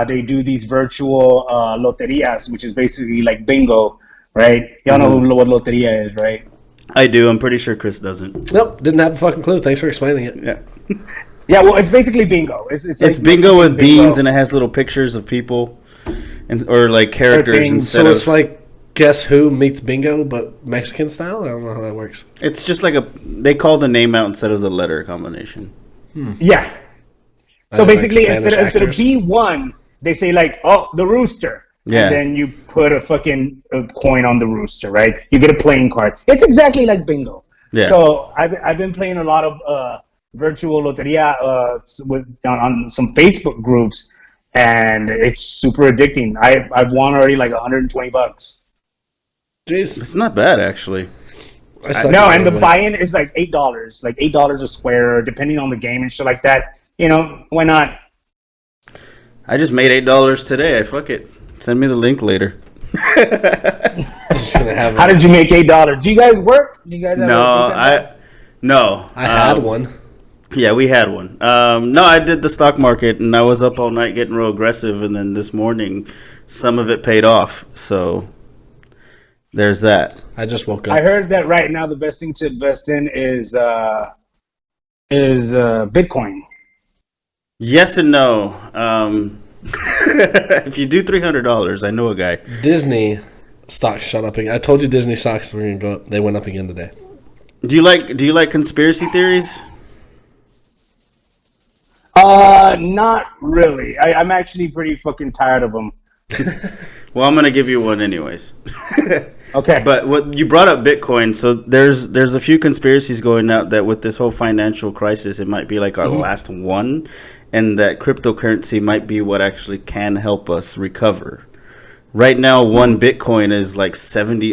they do these virtual loterias, which is basically like bingo, right? Y'all know what loteria is, right? I do. I'm pretty sure Chris doesn't. Nope, didn't have a fucking clue. Thanks for explaining it. Yeah. Yeah, well, it's basically bingo. It's like bingo with beans, and it has little pictures of people, or like characters instead of. So it's like Guess Who meets bingo, but Mexican style? I don't know how that works. It's just like they call the name out instead of the letter combination. Yeah. So basically, instead of B1, they say like, oh, the rooster. Yeah. And then you put a fucking coin on the rooster, right? You get a playing card. It's exactly like bingo. Yeah. So I've been playing a lot of virtual loteria on some Facebook groups, and it's super addicting. I've won already like $120. Jeez, it's not bad actually. No, and the buy-in is like $8, like $8 a square, depending on the game and shit like that. You know, why not? I just made $8 today. Fuck it. Send me the link later. How did you make $8? Do you guys work? Do you guys have I had one. Yeah, we had one. No, I did the stock market, and I was up all night getting real aggressive, and then this morning, some of it paid off. So there's that. I just woke up. I heard that right now the best thing to invest in is Bitcoin. Yes and no. If you do $300, I know a guy. Disney stocks shot up again. I told you Disney stocks were going to go up. They went up again today. Do you like conspiracy theories? Not really. I'm actually pretty fucking tired of them. Well, I'm gonna give you one anyways. Okay. But what you brought up Bitcoin, so there's a few conspiracies going out that with this whole financial crisis, it might be like our last one, and that cryptocurrency might be what actually can help us recover. Right now, one Bitcoin is like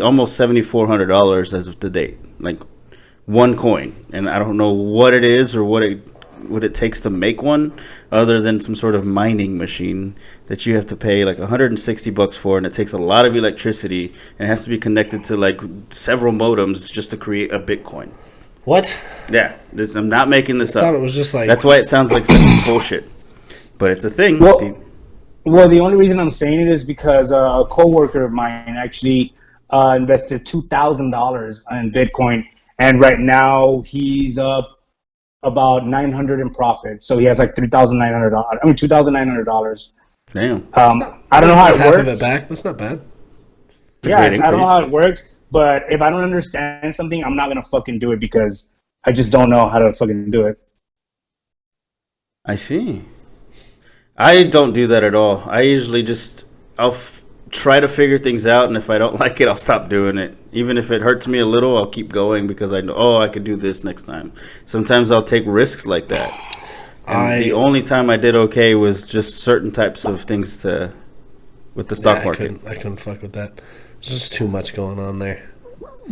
almost $7,400 as of today, like one coin, and I don't know what it is or what it takes to make one, other than some sort of mining machine that you have to pay like $160 for, and it takes a lot of electricity, and it has to be connected to like several modems just to create a Bitcoin. What? Yeah, I'm not making this I up. thought it was just like... That's why it sounds like such bullshit, but it's a thing. Well, the only reason I'm saying it is because a coworker of mine actually invested $2,000 in Bitcoin, and right now he's up about $900 in profit. So he has like $3,900. I mean, $2,900. Damn. I don't know how it half works. of it back. That's not bad. Yeah, I don't know how it works. But if I don't understand something, I'm not gonna fucking do it because I just don't know how to fucking do it. I see. I don't do that at all. I usually I'll try to figure things out, and if I don't like it, I'll stop doing it. Even if it hurts me a little, I'll keep going because I know, I could do this next time. Sometimes I'll take risks like that. And the only time I did okay was just certain types of things with the stock market. I couldn't fuck with that. There's just too much going on there.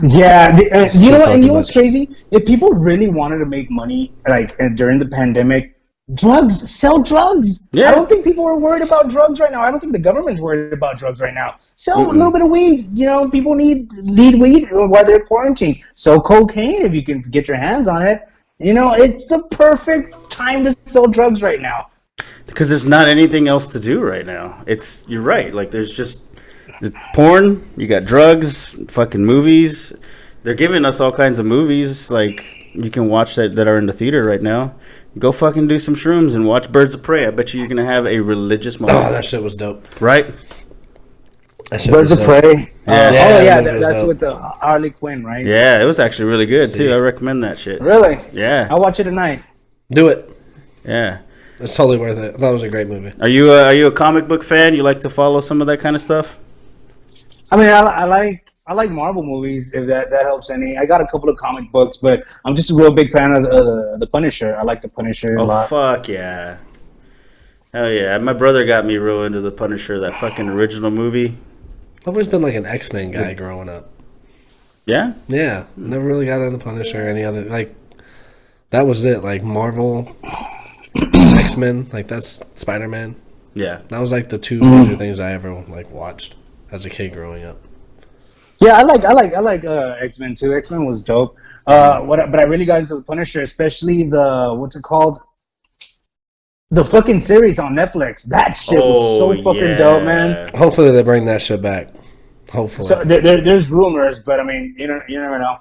Yeah, you know what? And you know what's crazy? If people really wanted to make money, like during the pandemic, sell drugs. Yeah. I don't think people are worried about drugs right now. I don't think the government's worried about drugs right now. Sell a little bit of weed. You know, people need weed while they're quarantined. Sell cocaine if you can get your hands on it. You know, it's the perfect time to sell drugs right now. Because there's not anything else to do right now. You're right. Like, there's just porn, you got drugs, fucking movies. They're giving us all kinds of movies, like, you can watch that are in the theater right now. Go fucking do some shrooms and watch Birds of Prey. I bet you're going to have a religious moment. Oh, that shit was dope. Right? Birds of Prey. Yeah. That's with the Harley Quinn, right? Yeah, it was actually really good, too. I recommend that shit. Really? Yeah. I'll watch it tonight. Do it. Yeah. It's totally worth it. I thought it was a great movie. Are you a comic book fan? You like to follow some of that kind of stuff? I mean, I like Marvel movies, if that helps any. I got a couple of comic books, but I'm just a real big fan of the Punisher. I like the Punisher a lot. Oh, fuck yeah. Hell yeah. My brother got me real into the Punisher, that fucking original movie. I've always been like an X-Men guy growing up. Yeah? Yeah. Never really got into Punisher or any other. Like, that was it. Like, Marvel, X-Men, like, that's Spider-Man. Yeah. That was like the two major things I ever, like, watched as a kid growing up. Yeah, I like X-Men too. X-Men was dope. But I really got into the Punisher, especially the what's it called? The fucking series on Netflix. That shit was so fucking dope, man. Hopefully they bring that shit back. Hopefully. So there's rumors, but I mean, you never know.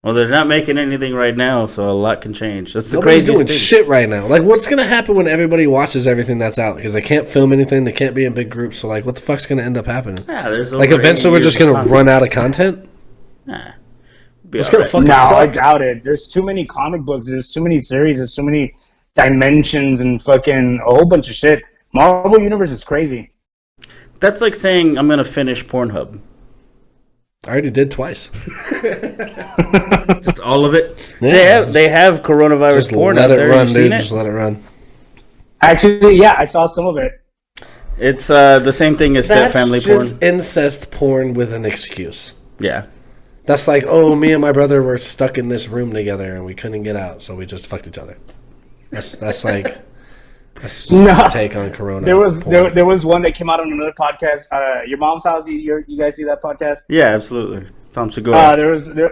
Well, they're not making anything right now, so a lot can change. That's the Nobody's craziest doing thing. shit right now. Like, what's gonna happen when everybody watches everything that's out? Because they can't film anything, they can't be in big groups. So, like, what the fuck's gonna end up happening? Yeah, there's like, over eventually 80 we're just years of gonna content. run out of content. Nah, It's gonna fucking No, I suck. doubt it. There's too many comic books. There's too many series. There's too many dimensions and fucking a whole bunch of shit. Marvel Universe is crazy. That's like saying I'm gonna finish Pornhub. I already did twice. Just all of it. Yeah, they have coronavirus Just porn let out it there. run, You've dude. seen it? Just let it run. Actually, yeah, I saw some of it. It's the same thing as That's family just porn. incest porn with an excuse. Yeah. That's like, oh, me and my brother were stuck in this room together and we couldn't get out, so we just fucked each other. That's like that's No. take on Corona. There was porn. there was one that came out on another podcast. Your Mom's House. You guys see that podcast? Yeah, absolutely. Tom Segura.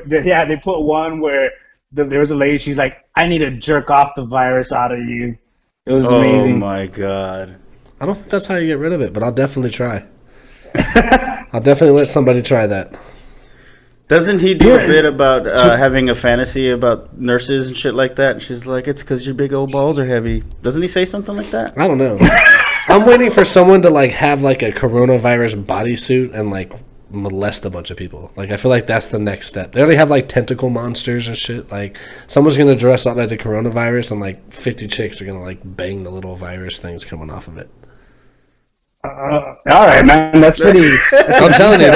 They put one where there was a lady. She's like, I need to jerk off the virus out of you. It was amazing. Oh my god. I don't think that's how you get rid of it, but I'll definitely try. I'll definitely let somebody try that. Doesn't he do a bit about having a fantasy about nurses and shit like that? And she's like, it's because your big old balls are heavy. Doesn't he say something like that? I don't know. I'm waiting for someone to like have like a coronavirus bodysuit and like molest a bunch of people. Like, I feel like that's the next step. They already have like tentacle monsters and shit. Like, someone's gonna dress up like the coronavirus and like 50 chicks are gonna like bang the little virus things coming off of it. All right, man. That's pretty. I'm telling you,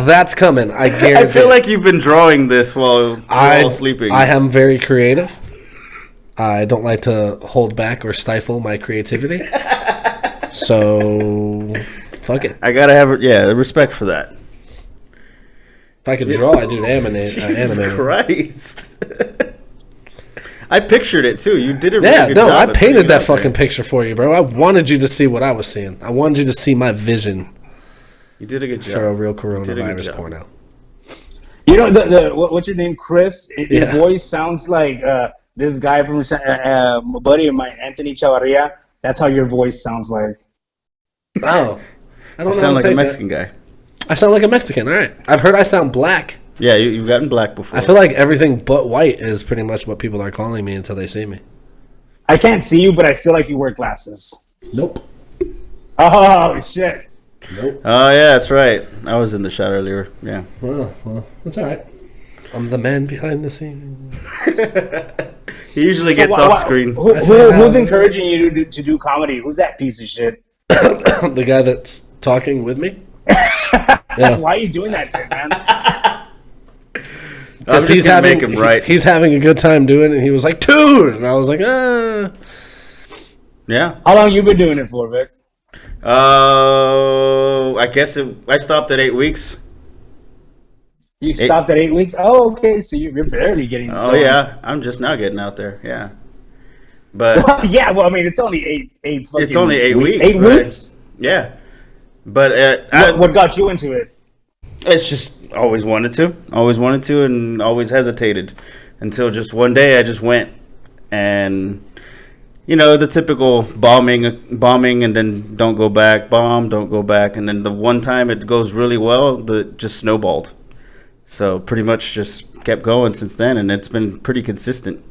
that's coming. I guarantee. I feel like you've been drawing this while you're all sleeping. I am very creative. I don't like to hold back or stifle my creativity. So, fuck it. I gotta have respect for that. If I could draw, I'd do animate. Jesus Christ. I pictured it too. You did a really good job. I painted that fucking picture for you, bro. I wanted you to see what I was seeing. I wanted you to see my vision. You did a good job. For a real coronavirus porno. You know what's your name, Chris? Your voice sounds like this guy from a buddy of mine, Anthony Chavarria. That's how your voice sounds like. Oh, I don't know. Sound like a Mexican guy. I sound like a Mexican. All right, I've heard I sound black. Yeah, you've gotten black before. I feel like everything but white is pretty much what people are calling me until they see me. I can't see you, but I feel like you wear glasses. Nope. Oh, shit. Nope. Oh, yeah, that's right. I was in the shot earlier. Yeah. Well, that's all right. I'm the man behind the scene. He usually gets off screen. Who's encouraging you to do comedy? Who's that piece of shit? The guy that's talking with me. Yeah. Why are you doing that to him, man? Because he's having him right. He's having a good time doing it, and he was like, dude! And I was like, Yeah. How long you been doing it for, Vic? I guess I stopped at 8 weeks. You stopped at 8 weeks? Oh, okay. So you're barely getting. Oh yeah, I'm just now getting out there. Yeah. But yeah, well, I mean, it's only eight. It's only 8 weeks. 8 weeks. Yeah. But what got you into it? It's just always wanted to, and always hesitated until just one day I just went, and the typical bombing, and then don't go back, don't go back, and then the one time it goes really well, just snowballed. So pretty much just kept going since then, and it's been pretty consistent.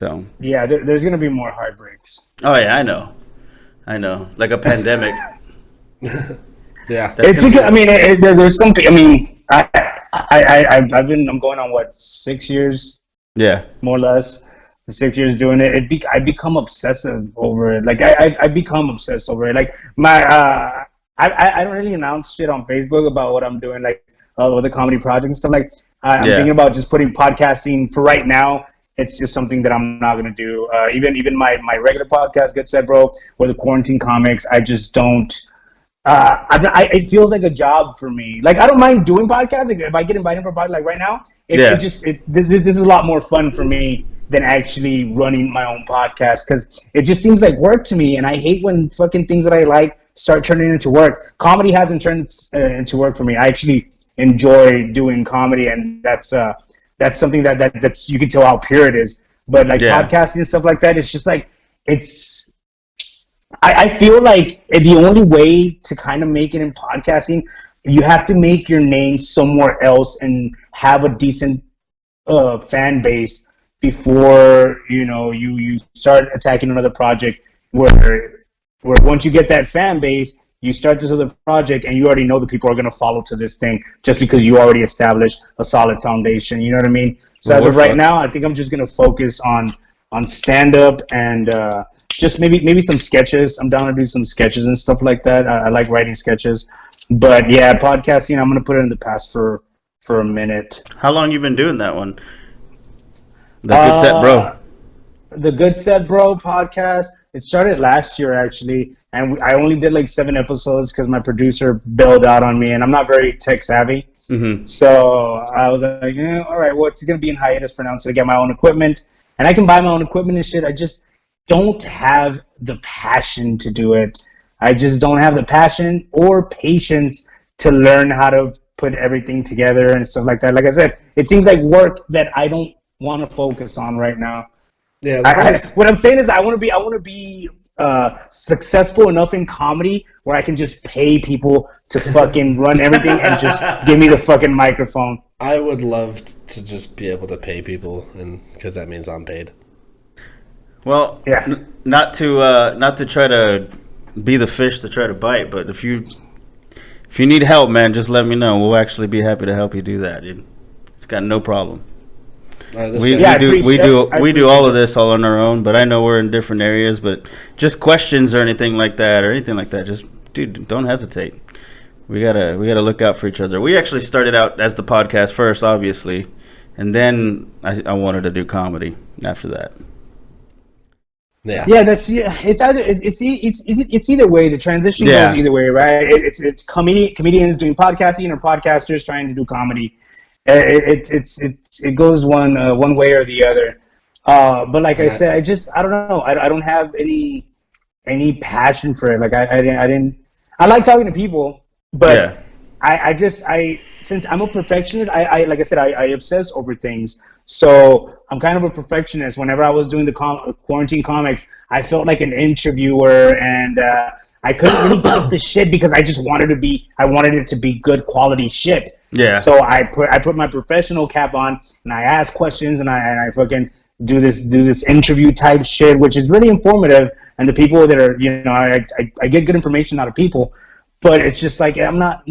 So yeah, there's gonna be more heartbreaks. Oh yeah, I know, like a pandemic. Yeah, it's because I mean, there's something. I mean, I'm going on 6 years. Yeah, more or less. 6 years doing it. I become obsessive over it. Like I become obsessed over it. Like I don't really announce shit on Facebook about what I'm doing, like with the comedy project and stuff. Like I'm thinking about just putting podcasting for right now. It's just something that I'm not gonna do. Even my regular podcast, Good Set Bro, or the Quarantine Comics, I just don't. It feels like a job for me. Like I don't mind doing podcasting. If I get invited for a podcast, like right now, this is a lot more fun for me than actually running my own podcast, because it just seems like work to me, and I hate when fucking things that I like start turning into work. Comedy hasn't turned into work for me. I actually enjoy doing comedy, and that's something that's you can tell how pure it is. But like podcasting and stuff like that, it's just like I feel like the only way to kind of make it in podcasting, you have to make your name somewhere else and have a decent fan base before you start attacking another project. Where once you get that fan base, you start this other project and you already know the people are going to follow to this thing just because you already established a solid foundation. You know what I mean? So as of right now, I think I'm just going to focus on stand up and. Just maybe some sketches. I'm down to do some sketches and stuff like that. I like writing sketches. But yeah, podcasting, I'm going to put it in the past for a minute. How long you been doing that one? The Good Set Bro. The Good Set Bro podcast. It started last year, actually. And I only did like 7 episodes because my producer bailed out on me. And I'm not very tech savvy. Mm-hmm. So I was like, all right, well, it's going to be in hiatus for now until I get my own equipment. And I can buy my own equipment and shit. I just don't have the passion to do it. I just don't have the passion or patience to learn how to put everything together and stuff like that. Like I said, it seems like work that I don't want to focus on right now. Yeah. What I'm saying is I want to be successful enough in comedy where I can just pay people to fucking run everything and just give me the fucking microphone. I would love to just be able to pay people, and because that means I'm paid. Well, not to try to be the fish to try to bite, but if you need help, man, just let me know. We'll actually be happy to help you do that. It's got no problem. We do all of this all on our own, but I know we're in different areas. But just questions or anything like that, just dude, don't hesitate. We gotta look out for each other. We actually started out as the podcast first, obviously, and then I wanted to do comedy after that. Yeah, it's either way. The transition goes either way, right? It's comedians doing podcasting or podcasters trying to do comedy. It goes one way or the other. But like I said, I don't know. I don't have any passion for it. Like I like talking to people, but I since I'm a perfectionist, I like I said, I obsess over things. So I'm kind of a perfectionist. Whenever I was doing the quarantine comics, I felt like an interviewer, and I couldn't really get the shit because I just wanted it to be good quality shit. Yeah. So I put my professional cap on, and I ask questions, and I fucking do this interview type shit, which is really informative. And the people that are, I get good information out of people, but it's just like I'm not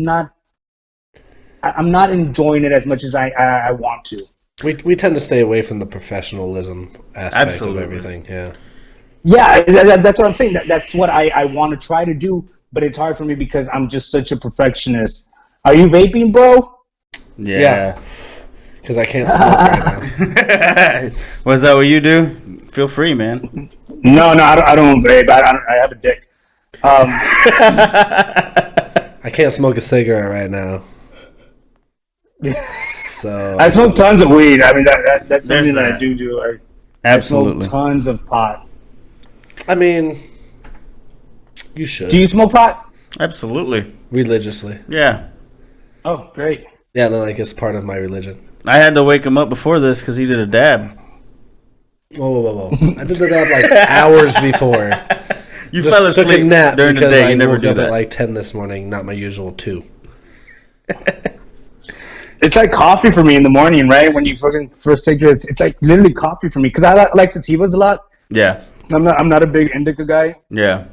enjoying it as much as I want to. We tend to stay away from the professionalism aspect of everything. Yeah, that's what I'm saying. That's what I want to try to do, but it's hard for me because I'm just such a perfectionist. Are you vaping, bro? Yeah. Because I can't smoke right now. Was that what you do? Feel free, man. No, I don't vape. I have a dick. I can't smoke a cigarette right now. So I smoke tons of weed. I mean, that's something that I do. Absolutely. I smoke tons of pot. I mean, you should. Do you smoke pot? Absolutely. Religiously. Yeah. Oh, great. Yeah, no, like it's part of my religion. I had to wake him up before this because he did a dab. Whoa. I did the dab like hours before. You fell asleep took a nap during the day. I You never woke do up that. at like 10 this morning, not my usual 2. It's like coffee for me in the morning, right? When you fucking first take it, it's like literally coffee for me because I like sativas a lot. Yeah. I'm not a big indica guy. Yeah.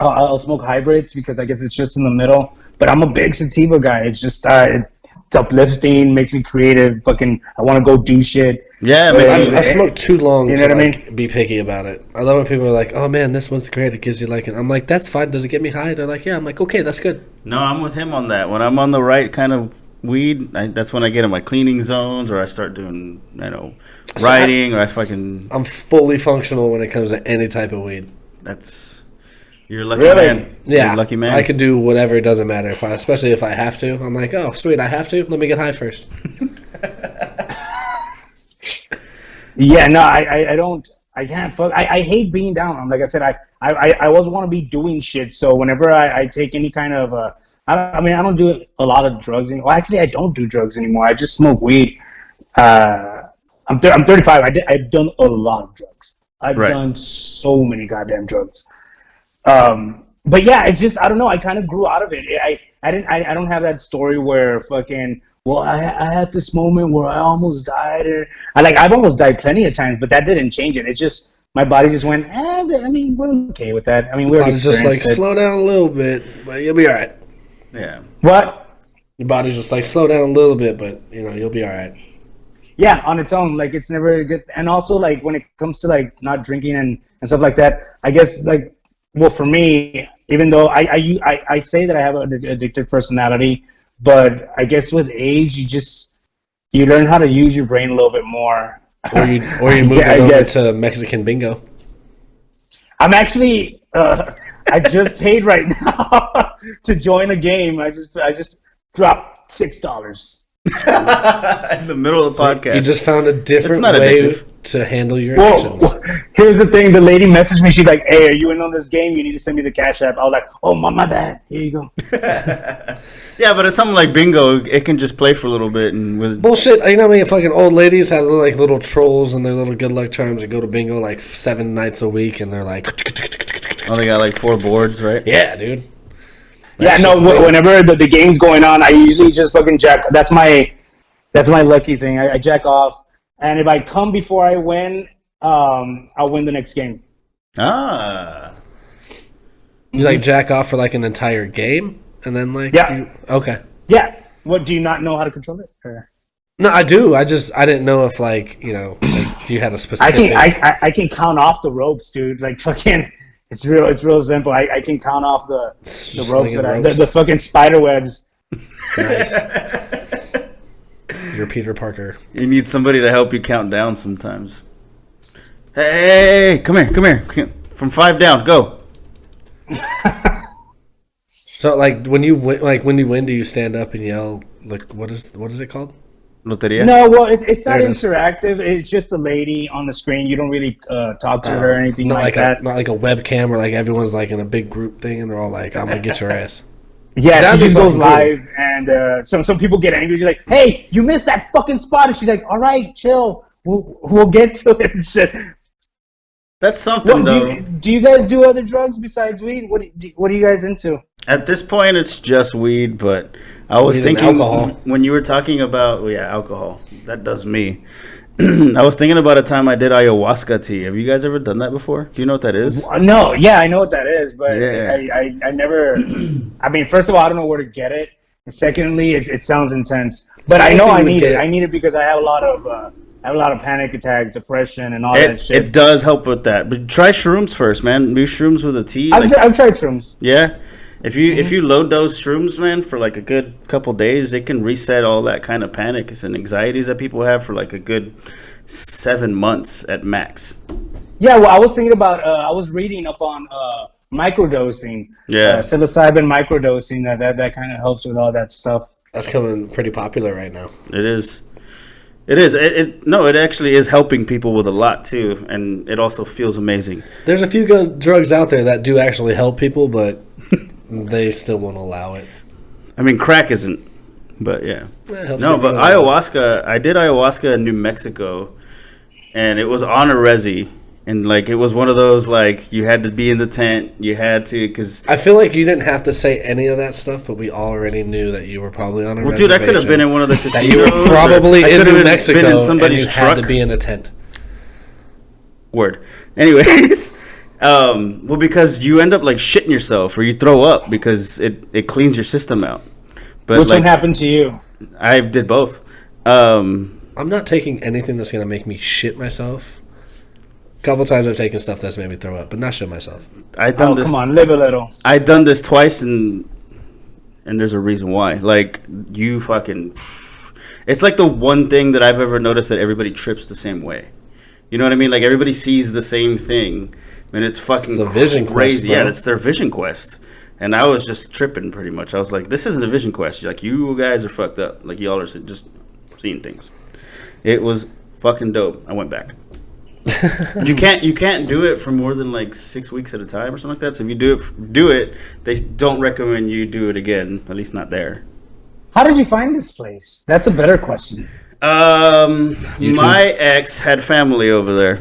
I'll smoke hybrids because I guess it's just in the middle. But I'm a big sativa guy. It's just it's uplifting, makes me creative. Fucking, I want to go do shit. Yeah, I've smoked too long you know to what I mean? Be picky about it. I love when people are like, "Oh man, this one's great. It gives you like," I'm like, "That's fine. Does it get me high?" They're like, "Yeah." I'm like, "Okay, that's good." No, I'm with him on that. When I'm on the right kind of weed, that's when I get in my cleaning zones, or I start doing, writing, or I fucking. I'm fully functional when it comes to any type of weed. You're a lucky man. Yeah, you're a lucky man. I can do whatever. It doesn't matter especially if I have to. I'm like, oh sweet, I have to. Let me get high first. Yeah, no, I don't. I can't fuck. I hate being down. Like I said, I always want to be doing shit. So whenever I take any kind of I don't do a lot of drugs anymore. Well, actually, I don't do drugs anymore. I just smoke weed. I'm 35. I've done a lot of drugs. I've done so many goddamn drugs. But yeah, it's just I don't know. I kind of grew out of it. I don't have that story where fucking. Well, I had this moment where I almost died, I've almost died plenty of times, but that didn't change it. It's just my body just went. We're okay with that. I mean, we're just like slow down a little bit, but you'll be all right. Yeah. What? Your body's just like slow down a little bit, but you'll be all right. Yeah, on its own, like it's never good. And also, like when it comes to like not drinking and stuff like that, I guess like for me, even though I say that I have an addictive personality. But I guess with age, you learn how to use your brain a little bit more. Or you move over to Mexican bingo. I'm actually I just paid right now to join a game. I just dropped $6 in the middle of the podcast. You just found a different way to handle your actions. Here's the thing: the lady messaged me. She's like, "Hey, are you in on this game? You need to send me the Cash App." I was like, "Oh, my bad. Here you go." Yeah, but it's something like bingo. It can just play for a little bit and with bullshit. You know how many fucking old ladies have little trolls and their little good luck charms that go to bingo like 7 nights a week, and they're like, oh, they got like 4 boards, right? Yeah, dude. Whenever the game's going on, I usually just fucking jack. That's my lucky thing. I jack off, and if I come before I win, I'll win the next game. Ah. You like jack off for like an entire game, and then like okay. Yeah. What, do you not know how to control it? Or? No, I do. I didn't know if like you had a specific. I can count off the ropes, dude. Like fucking, it's real simple. I can count off the ropes the fucking spider webs. Nice. You're Peter Parker. You need somebody to help you count down sometimes. Hey, come here. From 5 down, go. So like when you win, do you stand up and yell like what is it called? Loteria? No, well, it's not interactive. It's just a lady on the screen. You don't really talk to her or anything like that. Not like a webcam where like everyone's like in a big group thing and they're all like, "I'm gonna get your ass." Yeah, she just goes live, and some people get angry. She's like, "Hey, you missed that fucking spot," and she's like, "All right, chill. We'll get to it." And shit. That's something, though. Do you guys do other drugs besides weed? What are you guys into? At this point, it's just weed, but I was thinking alcohol. When you were talking about, alcohol. That does me. I was thinking about a time I did ayahuasca tea. Have you guys ever done that before? Do you know what that is? No, I know what that is, but I never. I mean, first of all, I don't know where to get it. And secondly, it sounds intense. But I know I need it. I need it because I have a lot of panic attacks, depression, and all that shit. It does help with that. But try shrooms first, man. Do shrooms with a tea. I've tried shrooms. Yeah. If you load those shrooms, man, for like a good couple days, it can reset all that kind of panic and anxieties that people have for like a good 7 months at max. Yeah, well, I was thinking about. I was reading up on microdosing. Yeah, psilocybin microdosing. That kind of helps with all that stuff. That's coming pretty popular right now. It is. It is. It actually is helping people with a lot too, and it also feels amazing. There's a few drugs out there that do actually help people, but they still won't allow it. I mean, crack isn't, but yeah. No, but ayahuasca. I did ayahuasca in New Mexico, and it was on a resi, and like it was one of those like you had to be in the tent. You had to because I feel like you didn't have to say any of that stuff, but we already knew that you were probably on a reservation. Dude, I could have been in one of the casinos. That you were probably in New Mexico, been in somebody's and you truck. had to be in a tent. Word. Anyways. Well, because you end up like shitting yourself or you throw up because it cleans your system out. But which one happened to you? I did both. I'm not taking anything that's gonna make me shit myself. A couple times I've taken stuff that's made me throw up, but not shit myself. Come on, live a little. I've done this twice, and there's a reason why. Like you fucking, it's like the one thing that I've ever noticed that everybody trips the same way. You know what I mean? Like everybody sees the same thing. And it's fucking it's a vision crazy. Quest, yeah, it's their vision quest. And I was just tripping pretty much. I was like, this isn't a vision quest. Like, you guys are fucked up. Like, y'all are just seeing things. It was fucking dope. I went back. You can't do it for more than like 6 weeks at a time or something like that. So if you do it, they don't recommend you do it again. At least not there. How did you find this place? That's a better question. My ex had family over there.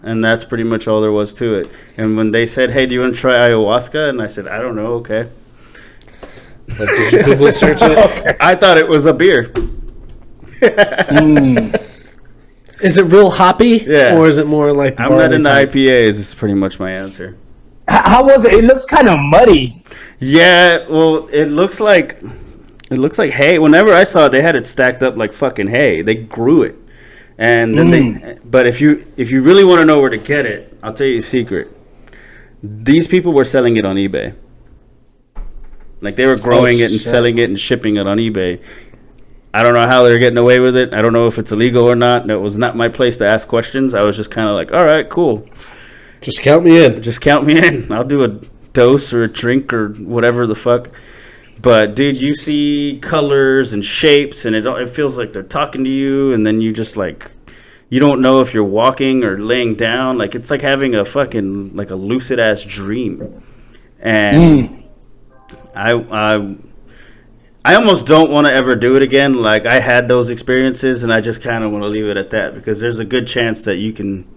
And that's pretty much all there was to it. And when they said, "Hey, do you want to try ayahuasca?" and I said, "I don't know." Okay. Like, did you Google search it? Okay. I thought it was a beer. Is it real hoppy? Yeah. Or is it more like I'm not into IPAs. Is pretty much my answer. How was it? It looks kind of muddy. Yeah. Well, it looks like hay. Whenever I saw it, they had it stacked up like fucking hay. They grew it. And then but if you really want to know where to get it, I'll tell you a secret. These people were selling it on eBay. Like they were growing it and selling it and shipping it on eBay. I don't know how they're getting away with it. I don't know if it's illegal or not. It was not my place to ask questions. I was just kind of like, all right, cool. Just count me in. Just count me in. I'll do a dose or a drink or whatever the fuck. But, dude, you see colors and shapes, and it feels like they're talking to you, and then you just, like, you don't know if you're walking or laying down. Like, it's like having a fucking, like, a lucid-ass dream. And I almost don't want to ever do it again. Like, I had those experiences, and I just kind of want to leave it at that, because there's a good chance that you can...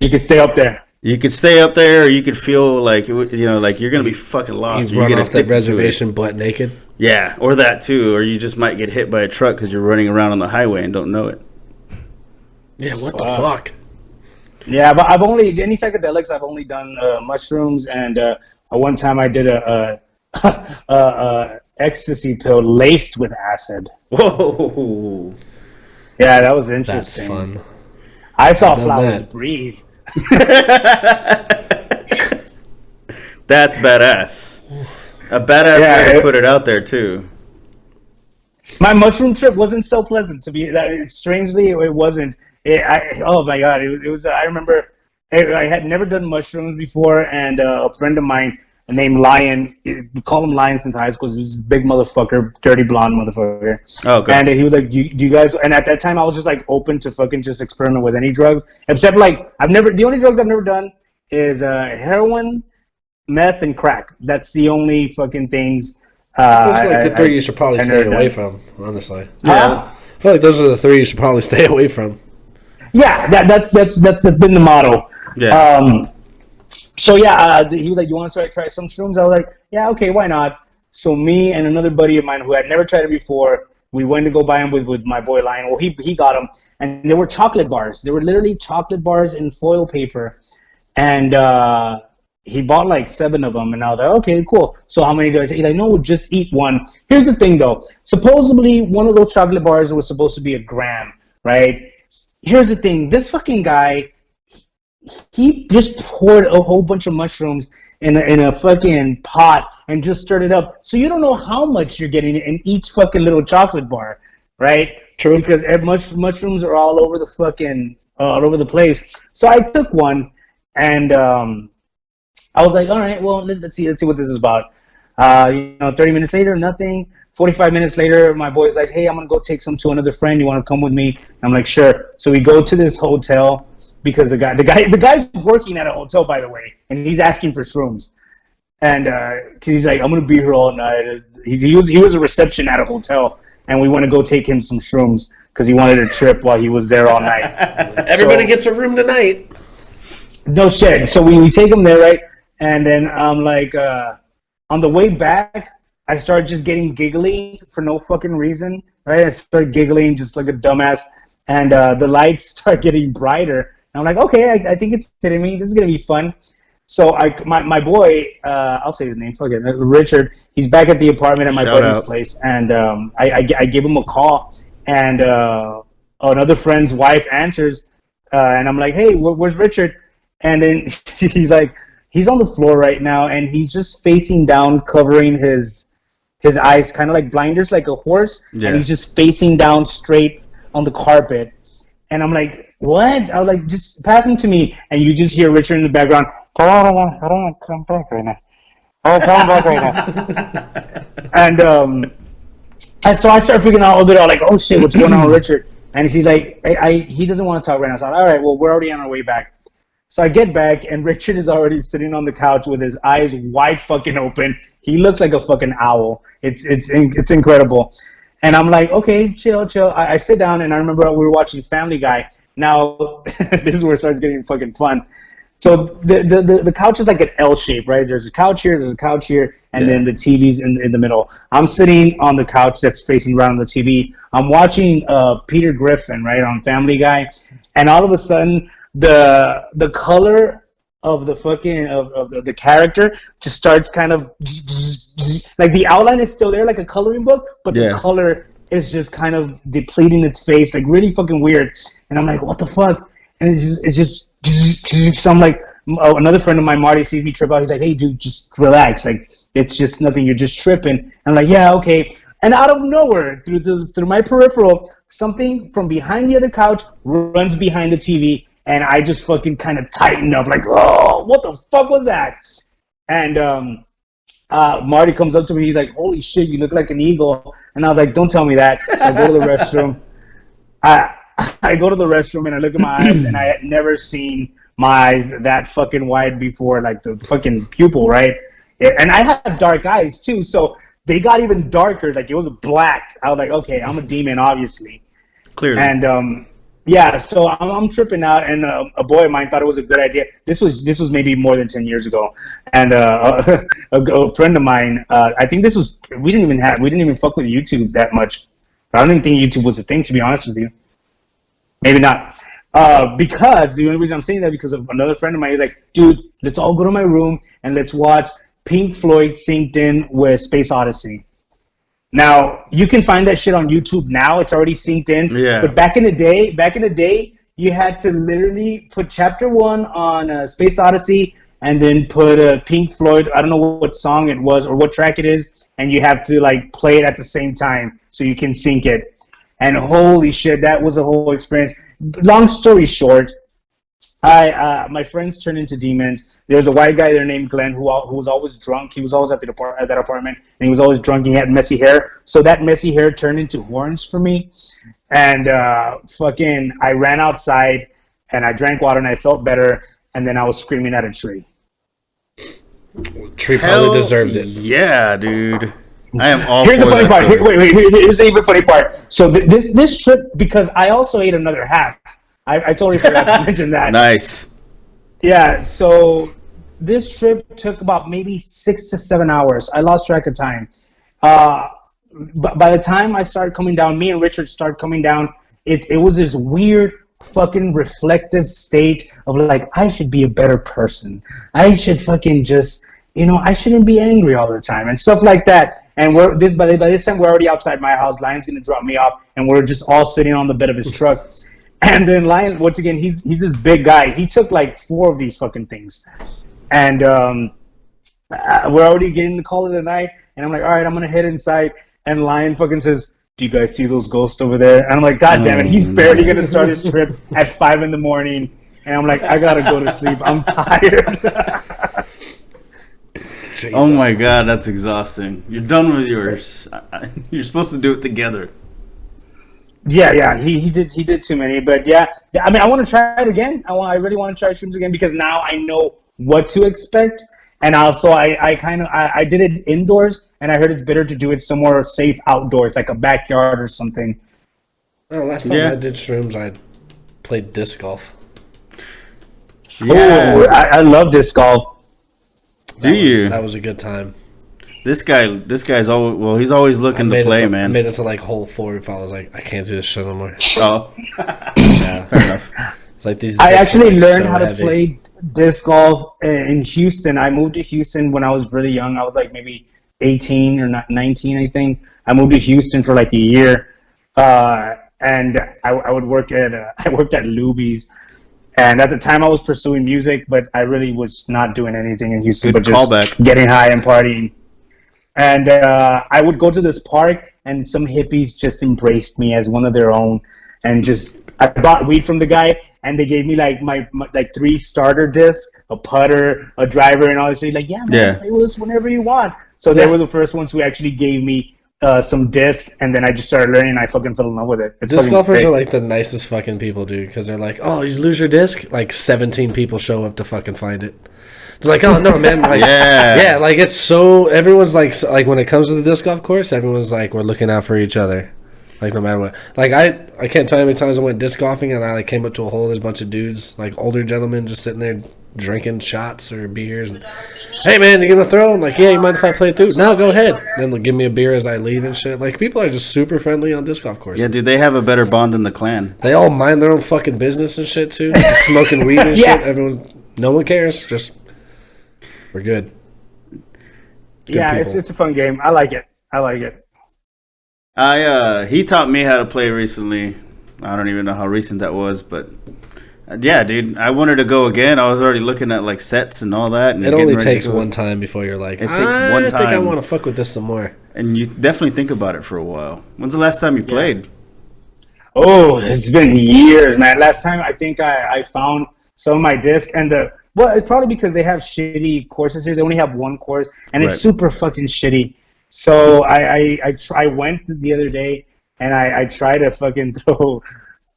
You can stay up there. You could stay up there, or you could feel like, you know, like you're going to be fucking lost. You run off that reservation butt naked? Yeah, or that too. Or you just might get hit by a truck because you're running around on the highway and don't know it. Yeah, what the fuck? Yeah, but any psychedelics, I've only done mushrooms, and one time I did a ecstasy pill laced with acid. Whoa. Yeah, that was That's interesting. fun. I saw done flowers that. breathe. That's badass. A badass way to put it out there too. My mushroom trip wasn't so pleasant to be. Strangely, it wasn't. Oh my god, it was. I remember I had never done mushrooms before, and a friend of mine named Lion. We call him Lion since high school. He was a big motherfucker, dirty blonde motherfucker. Oh, okay. And he was like, do you guys? And at that time, I was just like open to fucking just experiment with any drugs, except like I've never. The only drugs I've never done is heroin, meth, and crack. That's the only fucking things. Those are like the three you should probably stay away from, honestly. Yeah. I feel like those are the three you should probably stay away from. Yeah, that's been the motto. Yeah. So yeah, he was like, "You want to try some shrooms?" I was like, "Yeah, okay, why not?" So me and another buddy of mine who had never tried it before, we went to go buy them with my boy Lion. Well, he got them, and they were chocolate bars. They were literally chocolate bars in foil paper, and he bought like 7 of them, and I was like, "Okay, cool. So how many do I take?" He's like, "No, we'll just eat one." Here's the thing, though. Supposedly, one of those chocolate bars was supposed to be a gram, right? Here's the thing. This fucking guy, he just poured a whole bunch of mushrooms in a fucking pot and just stirred it up. So you don't know how much you're getting in each fucking little chocolate bar, right? True. Because mushrooms are all over the fucking all over the place. So I took one, and I was like, all right, well, let's see what this is about. 30 minutes later, nothing. 45 minutes later, my boy's like, hey, I'm gonna go take some to another friend. You want to come with me? I'm like, sure. So we go to this hotel because the guy's working at a hotel, by the way, and he's asking for shrooms. And he's like, I'm gonna be here all night. He was a reception at a hotel, and we want to go take him some shrooms because he wanted a trip while he was there all night. Everybody gets a room tonight. No shit. So we take him there, right? And then I'm like, on the way back, I started just getting giggly for no fucking reason, right? I started giggling just like a dumbass, and the lights start getting brighter. And I'm like, okay, I think it's hitting me. This is gonna be fun. So my boy, I'll say his name, fuck it, Richard. He's back at the apartment at my buddy's place, and I gave him a call, and another friend's wife answers, and I'm like, hey, where's Richard? And then he's like, he's on the floor right now, and he's just facing down, covering his eyes, kind of like blinders, like a horse, and he's just facing down straight on the carpet. And I'm like, what? I was like, just pass him to me. And you just hear Richard in the background, I don't want to come back right now. Oh, come back right now. And so I start freaking out a little bit. I'm like, oh shit, what's going on with Richard? And he's like, he doesn't want to talk right now. So I'm like, all right, well, we're already on our way back. So I get back, and Richard is already sitting on the couch with his eyes wide fucking open. He looks like a fucking owl. It's incredible. And I'm like, okay, chill. I sit down, and I remember we were watching Family Guy. Now, this is where it starts getting fucking fun. So the couch is like an L shape, right? There's a couch here, and then the TV's in the middle. I'm sitting on the couch that's facing around the TV. I'm watching Peter Griffin, right, on Family Guy, and all of a sudden, the color of the fucking of the character just starts kind of like the outline is still there like a coloring book, but the color is just kind of depleting its face, like really fucking weird. And I'm like, what the fuck? And it's just so I'm like, another friend of mine, Marty, sees me trip out. He's like, hey dude, just relax, like it's just nothing, you're just tripping. And I'm like, yeah, okay. And out of nowhere, through my peripheral, something from behind the other couch runs behind the TV. And I just fucking kind of tightened up, like, oh, what the fuck was that? And Marty comes up to me. He's like, holy shit, you look like an eagle. And I was like, don't tell me that. So I go to the restroom. I go to the restroom, and I look at my eyes, and I had never seen my eyes that fucking wide before, like the fucking pupil, right? And I have dark eyes, too, so they got even darker. Like, it was black. I was like, okay, I'm a demon, obviously. Clearly. And yeah, so I'm tripping out, and a boy of mine thought it was a good idea. This was maybe more than 10 years ago, and a friend of mine, I think this was we didn't even fuck with YouTube that much. I don't even think YouTube was a thing, to be honest with you. Maybe not, because the only reason I'm saying that because of another friend of mine. He's like, dude, let's all go to my room and let's watch Pink Floyd Synced In with Space Odyssey. Now you can find that shit on YouTube now. It's already synced in. Yeah. But back in the day, you had to literally put chapter 1 on Space Odyssey, and then put Pink Floyd. I don't know what song it was or what track it is, and you have to like play it at the same time so you can sync it. And holy shit, that was a whole experience. Long story short, my friends turned into demons. There was a white guy there named Glenn who was always drunk. He was always at that apartment, and he was always drunk. And he had messy hair, so that messy hair turned into horns for me. And I ran outside, and I drank water, and I felt better. And then I was screaming at a tree. Tree probably deserved it. Yeah, dude. I am all Here's for the funny that part. story. Here's the even funny part. So this trip, because I also ate another half. I totally forgot to mention that. Nice. Yeah, so this trip took about maybe 6 to 7 hours. I lost track of time. But by the time I started coming down, me and Richard started coming down, it was this weird fucking reflective state of like, I should be a better person. I should fucking just, I shouldn't be angry all the time and stuff like that. And by this time we're already outside my house. Lion's gonna drop me off, and we're just all sitting on the bed of his truck. And then Lion, once again, he's this big guy. He took like 4 of these fucking things, and we're already getting the call of the night. And I'm like, all right, I'm gonna head inside. And Lion fucking says, "Do you guys see those ghosts over there?" And I'm like, God damn it, he's barely gonna start his trip at 5 in the morning. And I'm like, I gotta go to sleep. I'm tired. Oh my god, that's exhausting. You're done with yours. You're supposed to do it together. Yeah, he did too many, but yeah, I mean, I want to try it again. I really want to try shrooms again because now I know what to expect, and also I did it indoors, and I heard it's better to do it somewhere safe outdoors, like a backyard or something. Oh, last time I did shrooms, I played disc golf. Yeah. Oh, I love disc golf. That was a good time. This guy's always, well, he's always looking to play, man. I made it to like hole 4 if I was like, I can't do this shit no more. Oh. Yeah, fair enough. It's like these. I actually learned so how to heavy. play disc golf in Houston. I moved to Houston when I was really young. I was like maybe 18 or 19, I think. I moved to Houston for like a year, and I would work at I worked at Luby's. And at the time, I was pursuing music, but I really was not doing anything in Houston, Good but just callback. getting high and partying. And I would go to this park, and some hippies just embraced me as one of their own. And I bought weed from the guy, and they gave me like my 3 starter discs, a putter, a driver, and all this shit. Like, yeah, man, play with us whenever you want. So they were the first ones who actually gave me some disc, and then I just started learning, and I fucking fell in love with it. Disc golfers are like the nicest fucking people, dude, because they're like, oh, you lose your disc? Like 17 people show up to fucking find it. They're like, oh, no, man. Like, yeah, like it's so, everyone's like when it comes to the disc golf course, everyone's like, we're looking out for each other. Like, no matter what. Like, I can't tell you how many times I went disc golfing, and I like came up to a hole, there's a bunch of dudes, like older gentlemen just sitting there drinking shots or beers. And, hey, man, you gonna throw? I'm like, yeah, you mind if I play it through? No, go ahead. Then they'll give me a beer as I leave and shit. Like, people are just super friendly on disc golf courses. Yeah, dude, they have a better bond than the clan. They all mind their own fucking business and shit, too. Just smoking weed and shit. No one cares. Just, we're good. Yeah, it's a fun game. I like it. He taught me how to play recently. I don't even know how recent that was, but yeah, dude, I wanted to go again. I was already looking at like sets and all that. And it only takes one time before you're like, I think I want to fuck with this some more. And you definitely think about it for a while. When's the last time you played? Oh, it's been years, man. Last time I think I found some of my disc, and it's probably because they have shitty courses here. They only have one course, and it's super fucking shitty. So I went the other day, and I tried to fucking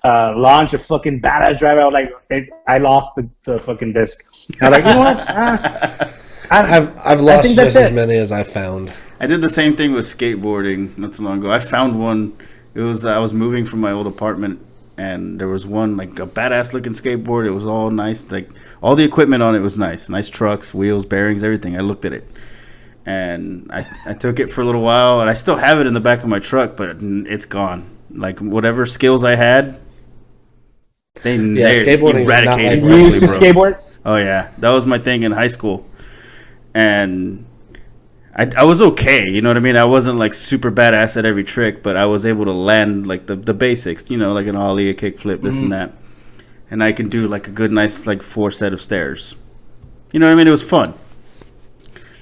launch a fucking badass drive. I was like, I lost the fucking disc. And I was like, you know what? I've lost just as many as I found. I did the same thing with skateboarding not so long ago. I found one. It was I was moving from my old apartment, and there was one like a badass looking skateboard. It was all nice, like all the equipment on it was nice trucks, wheels, bearings, everything. I looked at it. And I took it for a little while, and I still have it in the back of my truck, but it's gone. Like, whatever skills I had, they skateboarding You eradicated. used to skateboard? Oh, yeah. That was my thing in high school. And I was okay, you know what I mean? I wasn't like super badass at every trick, but I was able to land like the basics, you know, like an ollie, a kickflip, this and that. And I can do like a good, nice, like 4 set of stairs. You know what I mean? It was fun.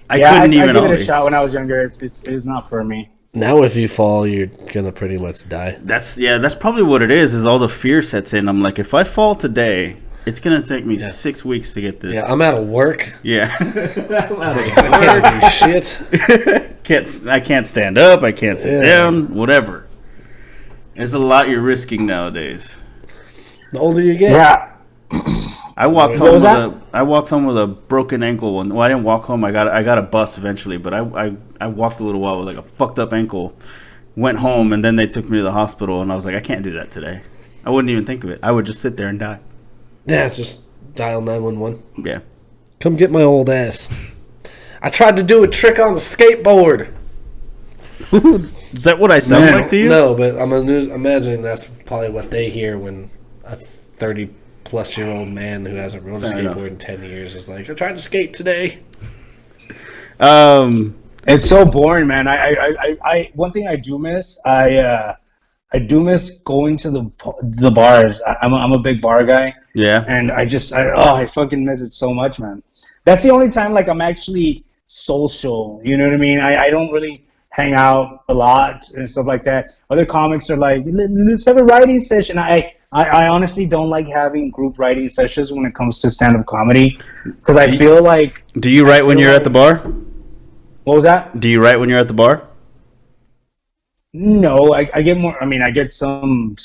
I couldn't even give it ollie. a shot when I was younger. It's not for me. Now, if you fall, you're gonna pretty much die. That's probably what it is all the fear sets in. I'm like, if I fall today, it's gonna take me 6 weeks to get this. Yeah, I'm out of work. Yeah. I'm out of work. I can't do shit. I can't stand up. I can't sit down. Whatever. There's a lot you're risking nowadays. The older you get. Yeah. I walked home with a broken ankle. Well, I didn't walk home. I got a bus eventually, but I walked a little while with like a fucked up ankle. Went home, and then they took me to the hospital, and I was like, I can't do that today. I wouldn't even think of it. I would just sit there and die. Yeah, just dial 911. Yeah. Come get my old ass. I tried to do a trick on the skateboard. Is that what I sound like to you? No, but I'm imagining that's probably what they hear when a 30-plus-year-old man who hasn't rode a skateboard in 10 years is like, I tried to skate today. It's so boring, man. I one thing I do miss, I do miss going to the bars. I'm a big bar guy. Yeah. And I fucking miss it so much, man. That's the only time like I'm actually social. You know what I mean? I don't really hang out a lot and stuff like that. Other comics are like, let's have a writing session. I honestly don't like having group writing sessions when it comes to stand-up comedy because I feel like. Do you write when you're at the bar? What was that? Do you write when you're at the bar? No, I get more. I mean, I get some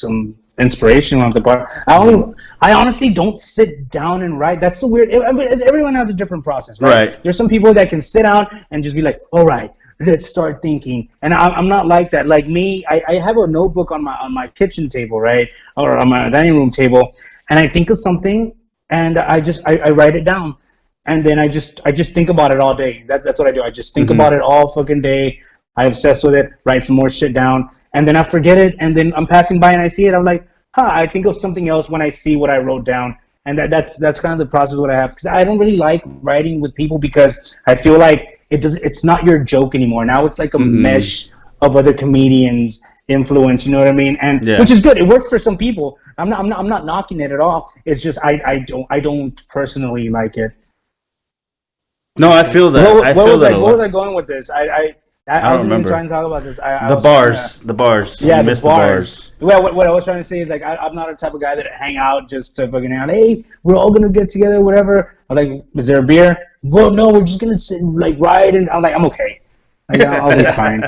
inspiration on the bar. I honestly don't sit down and write. That's the weird. I mean, everyone has a different process, right? There's some people that can sit down and just be like, all right, let's start thinking. And I'm not like that. Like me, I have a notebook on my kitchen table, right, or on my dining room table, and I think of something, and I write it down, and then I just think about it all day. That's what I do. I just think about it all fucking day. I obsess with it, write some more shit down, and then I forget it, and then I'm passing by and I see it. I'm like, I think of something else when I see what I wrote down, and that's kind of the process what I have, because I don't really like writing with people because I feel like it's not your joke anymore. Now it's like a mesh of other comedians' influence. You know what I mean? And which is good. It works for some people. I'm not knocking it at all. It's just I don't personally like it. No, I feel that. What was I going with this? I wasn't even trying to talk about this. The bars. Yeah, the bars. Well, what I was trying to say is like I'm not the type of guy that hang out just to fucking out. Hey, we're all gonna get together, whatever. I'm like, is there a beer? Well, no, we're just gonna sit and like ride, and I'm like, I'm okay. Like, I'll be fine.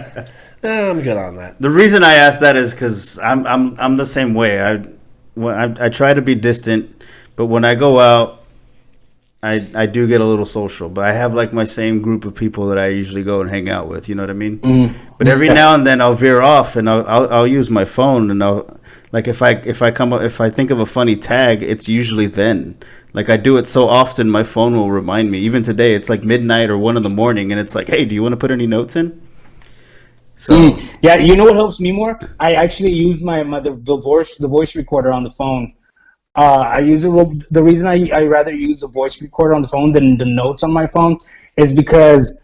I'm good on that. The reason I asked that is because I'm the same way. I try to be distant, but when I go out, I do get a little social, but I have like my same group of people that I usually go and hang out with. You know what I mean? But every now and then I'll veer off and I'll use my phone, and I'll like if I think of a funny tag, it's usually then. Like I do it so often, my phone will remind me. Even today, it's like midnight or 1 a.m, and it's like, hey, do you want to put any notes in? So yeah, you know what helps me more? I actually use the voice recorder on the phone. I use it. The reason I rather use the voice recorder on the phone than the notes on my phone is because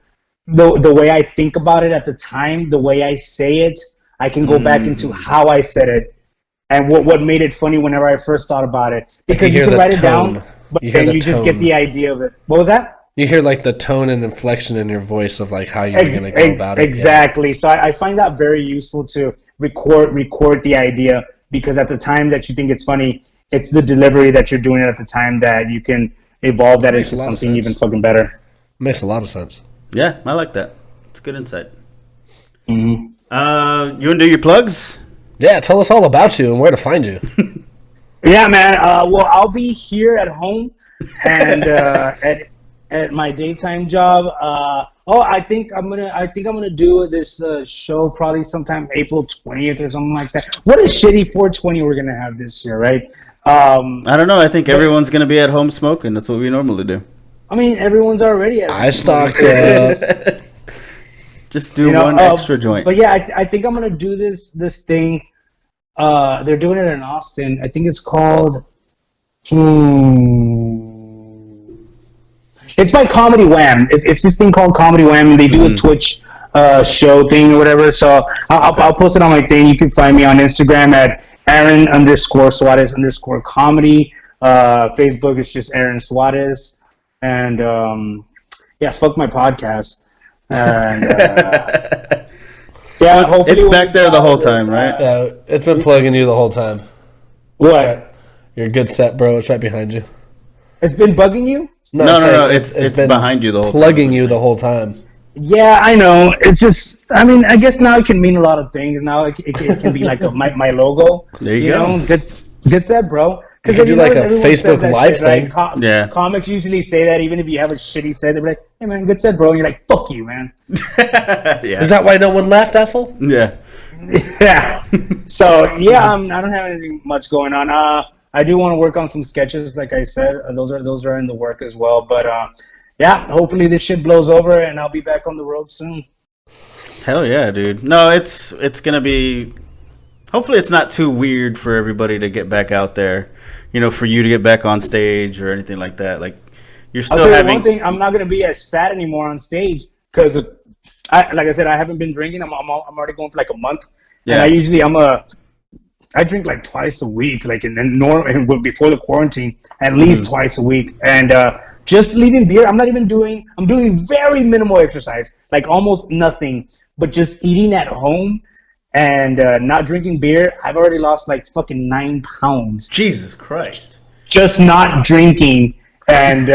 the way I think about it at the time, the way I say it, I can go back into how I said it and what made it funny whenever I first thought about it. Because you can write it down, but then you just get the idea of it. What was that? You hear like the tone and inflection in your voice of like how you're going to go about it. Exactly. Yeah. So I find that very useful to record the idea, because at the time that you think it's funny, it's the delivery that you're doing at the time that you can evolve that into something even fucking better. Makes a lot of sense. Yeah, I like that. It's good insight. Mm-hmm. You want to do your plugs? Yeah, tell us all about you and where to find you. Yeah, man. Well, I'll be here at home and at my daytime job. I think I'm gonna do this show probably sometime April 20th or something like that. What a shitty 420 we're gonna have this year, right? I don't know. I think everyone's gonna be at home smoking. That's what we normally do. I mean, everyone's already at home. I stocked just do one extra joint. But yeah, I think I'm gonna do this thing. They're doing it in Austin. I think it's called. It's by Comedy Wham. It's this thing called Comedy Wham, and they do a Twitch show thing or whatever. So I'll post it on my thing. You can find me on Instagram at Aaron_Suarez_comedy. Facebook is just Aaron Suarez. And fuck my podcast. And yeah, hopefully it's back there the whole time, right? Yeah, it's been plugging you the whole time. What? Right. You're a good set, bro. It's right behind you. It's been bugging you? No. It's been behind you the whole time. Plugging you the whole time. Yeah, I know. It's just, I mean, I guess now it can mean a lot of things. Now it can be like my logo. There you go. Know? Get that, bro. You could do like a Facebook Live thing. Right? Yeah. Comics usually say that even if you have a shitty set. They're like, hey, man, good set, bro. And you're like, fuck you, man. Yeah. Is that why no one laughed, asshole? Yeah. Yeah. So, yeah, I don't have anything much going on. I do want to work on some sketches, like I said. Those are in the work as well. But, yeah, hopefully this shit blows over and I'll be back on the road soon. Hell yeah, dude. No, it's going to be... Hopefully it's not too weird for everybody to get back out there, for you to get back on stage or anything like that. Like, you're still having... One thing, I'm not going to be as fat anymore on stage because, like I said, I haven't been drinking. I'm already going for like a month. Yeah. And I drink like twice a week, like before the quarantine, at least twice a week. And just leaving beer, I'm doing very minimal exercise, like almost nothing, but just eating at home. And not drinking beer, I've already lost like fucking 9 pounds. Jesus Christ. Just not drinking. And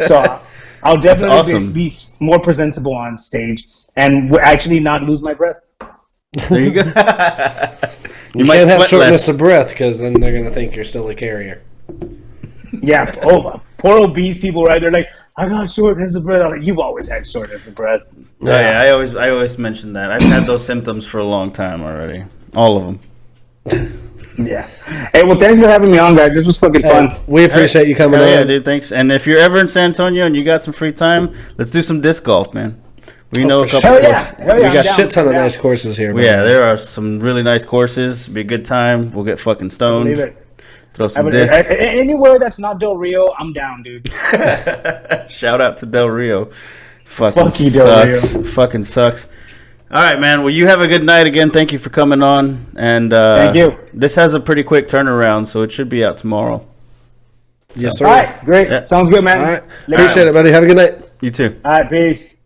so I'll definitely be more presentable on stage and actually not lose my breath. There you go. you might can't have shortness of breath because then they're going to think you're still a carrier. Yeah. Oh, poor obese people, right? They're like, I got shortness of breath. I'm like, you've always had shortness of breath. Oh, yeah, I always mention that. I've had those symptoms for a long time already. All of them. Yeah. Hey, well, thanks for having me on, guys. This was fucking fun. We appreciate you coming on. Yeah, dude, thanks. And if you're ever in San Antonio and you got some free time, let's do some disc golf, man. We know a couple. Hell yeah. We got a shit ton of nice courses here. Yeah, there are some really nice courses. Be a good time. We'll get fucking stoned. Believe it. Throw some disc. Anywhere that's not Del Rio, I'm down, dude. Shout out to Del Rio. Fuck you, Del Rio. Fucking sucks. All right, man. Well, you have a good night again. Thank you for coming on. And thank you. This has a pretty quick turnaround, so it should be out tomorrow. Yes, sir. All right, great. Yeah. Sounds good, man. All right. Appreciate it, buddy. Have a good night. You too. All right, peace.